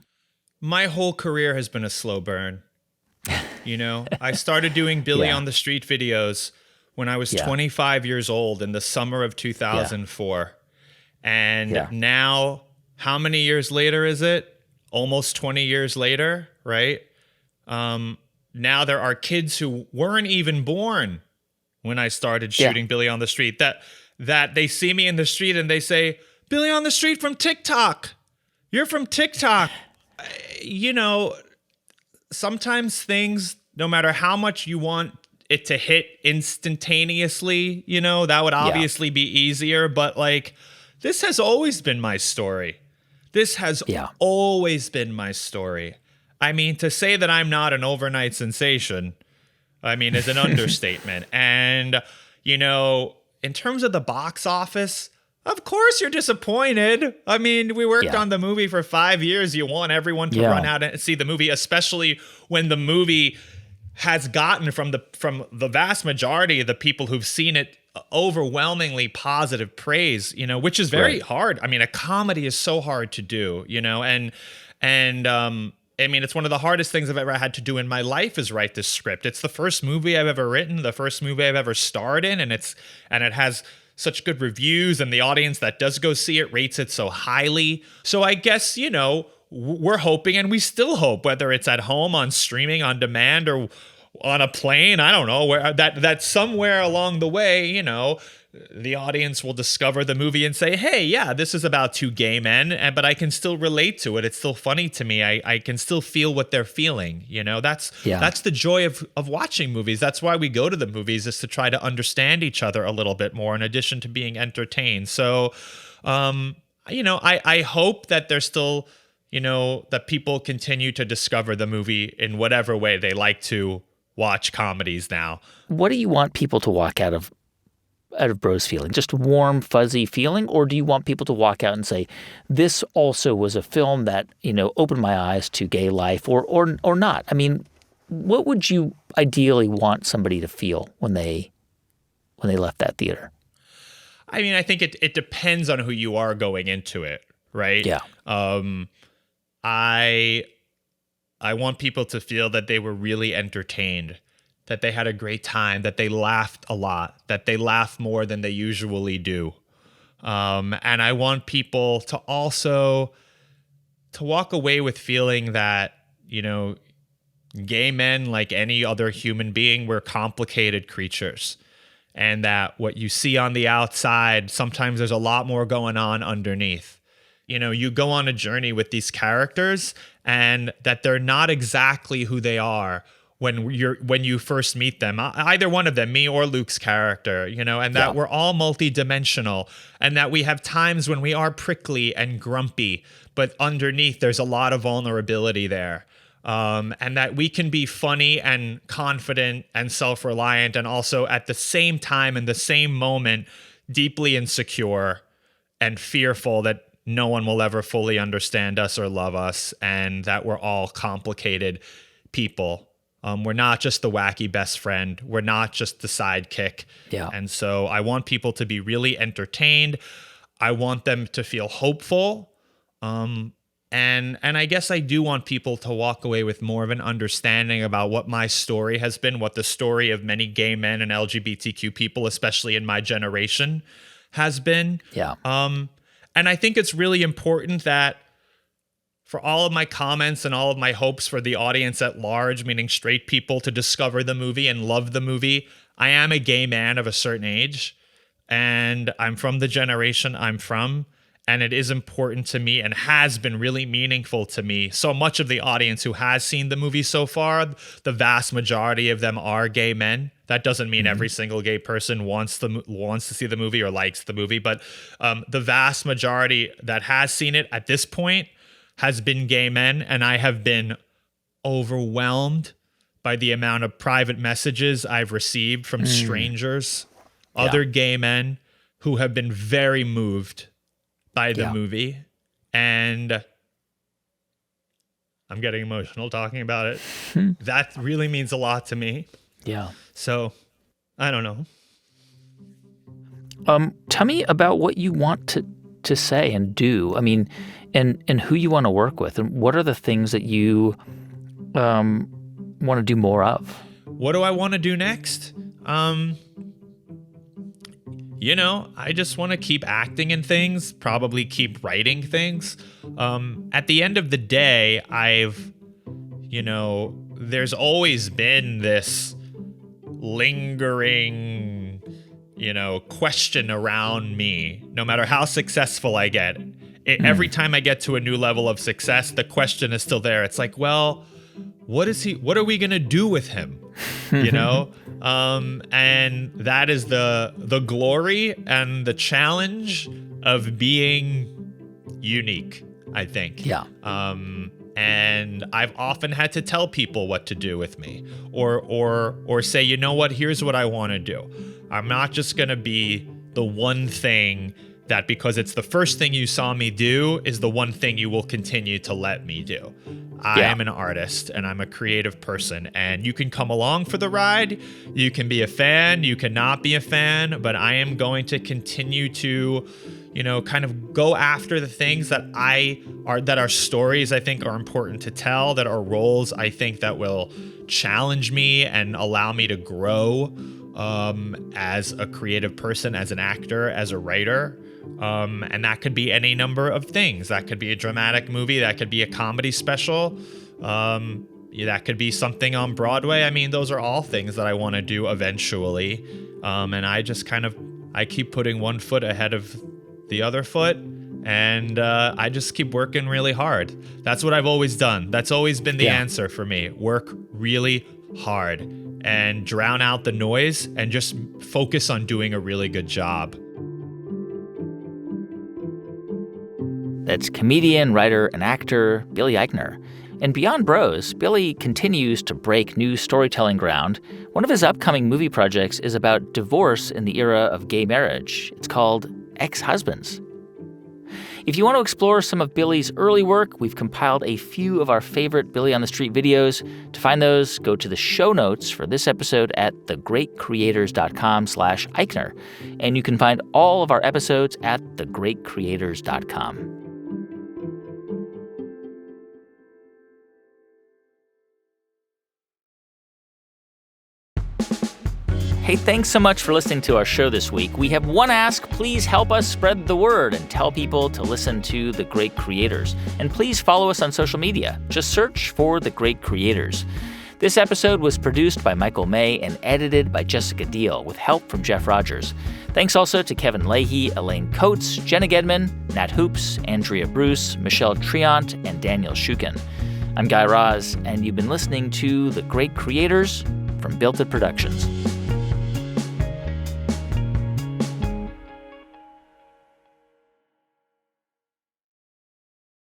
My whole career has been a slow burn. I started doing Billy Yeah. on the Street videos when I was Yeah. 25 years old in the summer of 2004. And Yeah. now, how many years later is it? Almost 20 years later, right? Now there are kids who weren't even born when I started Yeah. shooting Billy on the Street that they see me in the street and they say, Billy on the Street from TikTok. You're from TikTok. Sometimes things, no matter how much you want it to hit instantaneously, that would obviously be easier. But this has always been my story. This has Yeah. always been my story. I mean, to say that I'm not an overnight sensation, is an understatement. And, in terms of the box office, of course you're disappointed. We worked on the movie for 5 years. You want everyone to run out and see the movie, especially when the movie has gotten from the vast majority of the people who've seen it overwhelmingly positive praise, which is very hard. A comedy is so hard to do, it's one of the hardest things I've ever had to do in my life is write this script. It's the first movie I've ever written, the first movie I've ever starred in, and it has such good reviews, and the audience that does go see it rates it so highly. So I guess, we're hoping, and we still hope, whether it's at home, on streaming, on demand, or on a plane, I don't know, where that somewhere along the way, the audience will discover the movie and say, hey, yeah, this is about two gay men, but I can still relate to it. It's still funny to me. I can still feel what they're feeling. That's the joy of watching movies. That's why we go to the movies, is to try to understand each other a little bit more in addition to being entertained. So, I hope that there's still, that people continue to discover the movie in whatever way they like to watch comedies now. What do you want people to walk out of Bros feeling? Just a warm, fuzzy feeling? Or do you want people to walk out and say, this also was a film that, opened my eyes to gay life, or not? What would you ideally want somebody to feel when they left that theater? I think it depends on who you are going into it, right? Yeah. I want people to feel that they were really entertained, that they had a great time, that they laughed a lot, that they laughed more than they usually do. And I want people to also to walk away with feeling that, gay men, like any other human being, we're complicated creatures. And that what you see on the outside, sometimes there's a lot more going on underneath. You go on a journey with these characters, and that they're not exactly who they are when you first meet them, either one of them, me or Luke's character, and that we're all multidimensional, and that we have times when we are prickly and grumpy, but underneath there's a lot of vulnerability there. And that we can be funny and confident and self-reliant, and also at the same time, in the same moment, deeply insecure and fearful that no one will ever fully understand us or love us, and that we're all complicated people. We're not just the wacky best friend. We're not just the sidekick. Yeah. And so I want people to be really entertained. I want them to feel hopeful. And I guess I do want people to walk away with more of an understanding about what my story has been, what the story of many gay men and LGBTQ people, especially in my generation, has been. Yeah. And I think it's really important that for all of my comments and all of my hopes for the audience at large, meaning straight people, to discover the movie and love the movie, I am a gay man of a certain age, and I'm from the generation I'm from, and it is important to me and has been really meaningful to me. So much of the audience who has seen the movie so far, the vast majority of them are gay men. That doesn't mean every single gay person wants to see the movie or likes the movie, but the vast majority that has seen it at this point has been gay men, and I have been overwhelmed by the amount of private messages I've received from strangers, other gay men who have been very moved by the movie. And I'm getting emotional talking about it. That really means a lot to me. Yeah. So, I don't know. Tell me about what you want to say and do. I mean, and who you want to work with, and what are the things that you want to do more of? What do I want to do next? I just want to keep acting in things, probably keep writing things. At the end of the day, there's always been this lingering, question around me, no matter how successful I get. Every time I get to a new level of success, the question is still there. It's like, well, what are we going to do with him? And that is the glory and the challenge of being unique, I think. Yeah. And I've often had to tell people what to do with me, or say, you know what, here's what I want to do. I'm not just going to be the one thing that, because it's the first thing you saw me do, is the one thing you will continue to let me do. I am an artist and I'm a creative person, and you can come along for the ride. You can be a fan, you cannot be a fan, but I am going to continue to, kind of go after the things that are stories I think are important to tell, that are roles I think that will challenge me and allow me to grow as a creative person, as an actor, as a writer. And that could be any number of things. That could be a dramatic movie. That could be a comedy special. That could be something on Broadway. I mean, those are all things that I want to do eventually. And I just I keep putting one foot ahead of the other foot. And I just keep working really hard. That's what I've always done. That's always been the answer for me. Work really hard and drown out the noise and just focus on doing a really good job. That's comedian, writer, and actor Billy Eichner. And beyond Bros, Billy continues to break new storytelling ground. One of his upcoming movie projects is about divorce in the era of gay marriage. It's called Ex-Husbands. If you want to explore some of Billy's early work, we've compiled a few of our favorite Billy on the Street videos. To find those, go to the show notes for this episode at thegreatcreators.com/Eichner. And you can find all of our episodes at thegreatcreators.com. Hey, thanks so much for listening to our show this week. We have one ask. Please help us spread the word and tell people to listen to The Great Creators. And please follow us on social media. Just search for The Great Creators. This episode was produced by Michael May and edited by Jessica Deal with help from Jeff Rogers. Thanks also to Kevin Leahy, Elaine Coates, Jenna Gedman, Nat Hoops, Andrea Bruce, Michelle Triant, and Daniel Shukin. I'm Guy Raz, and you've been listening to The Great Creators from Built It Productions.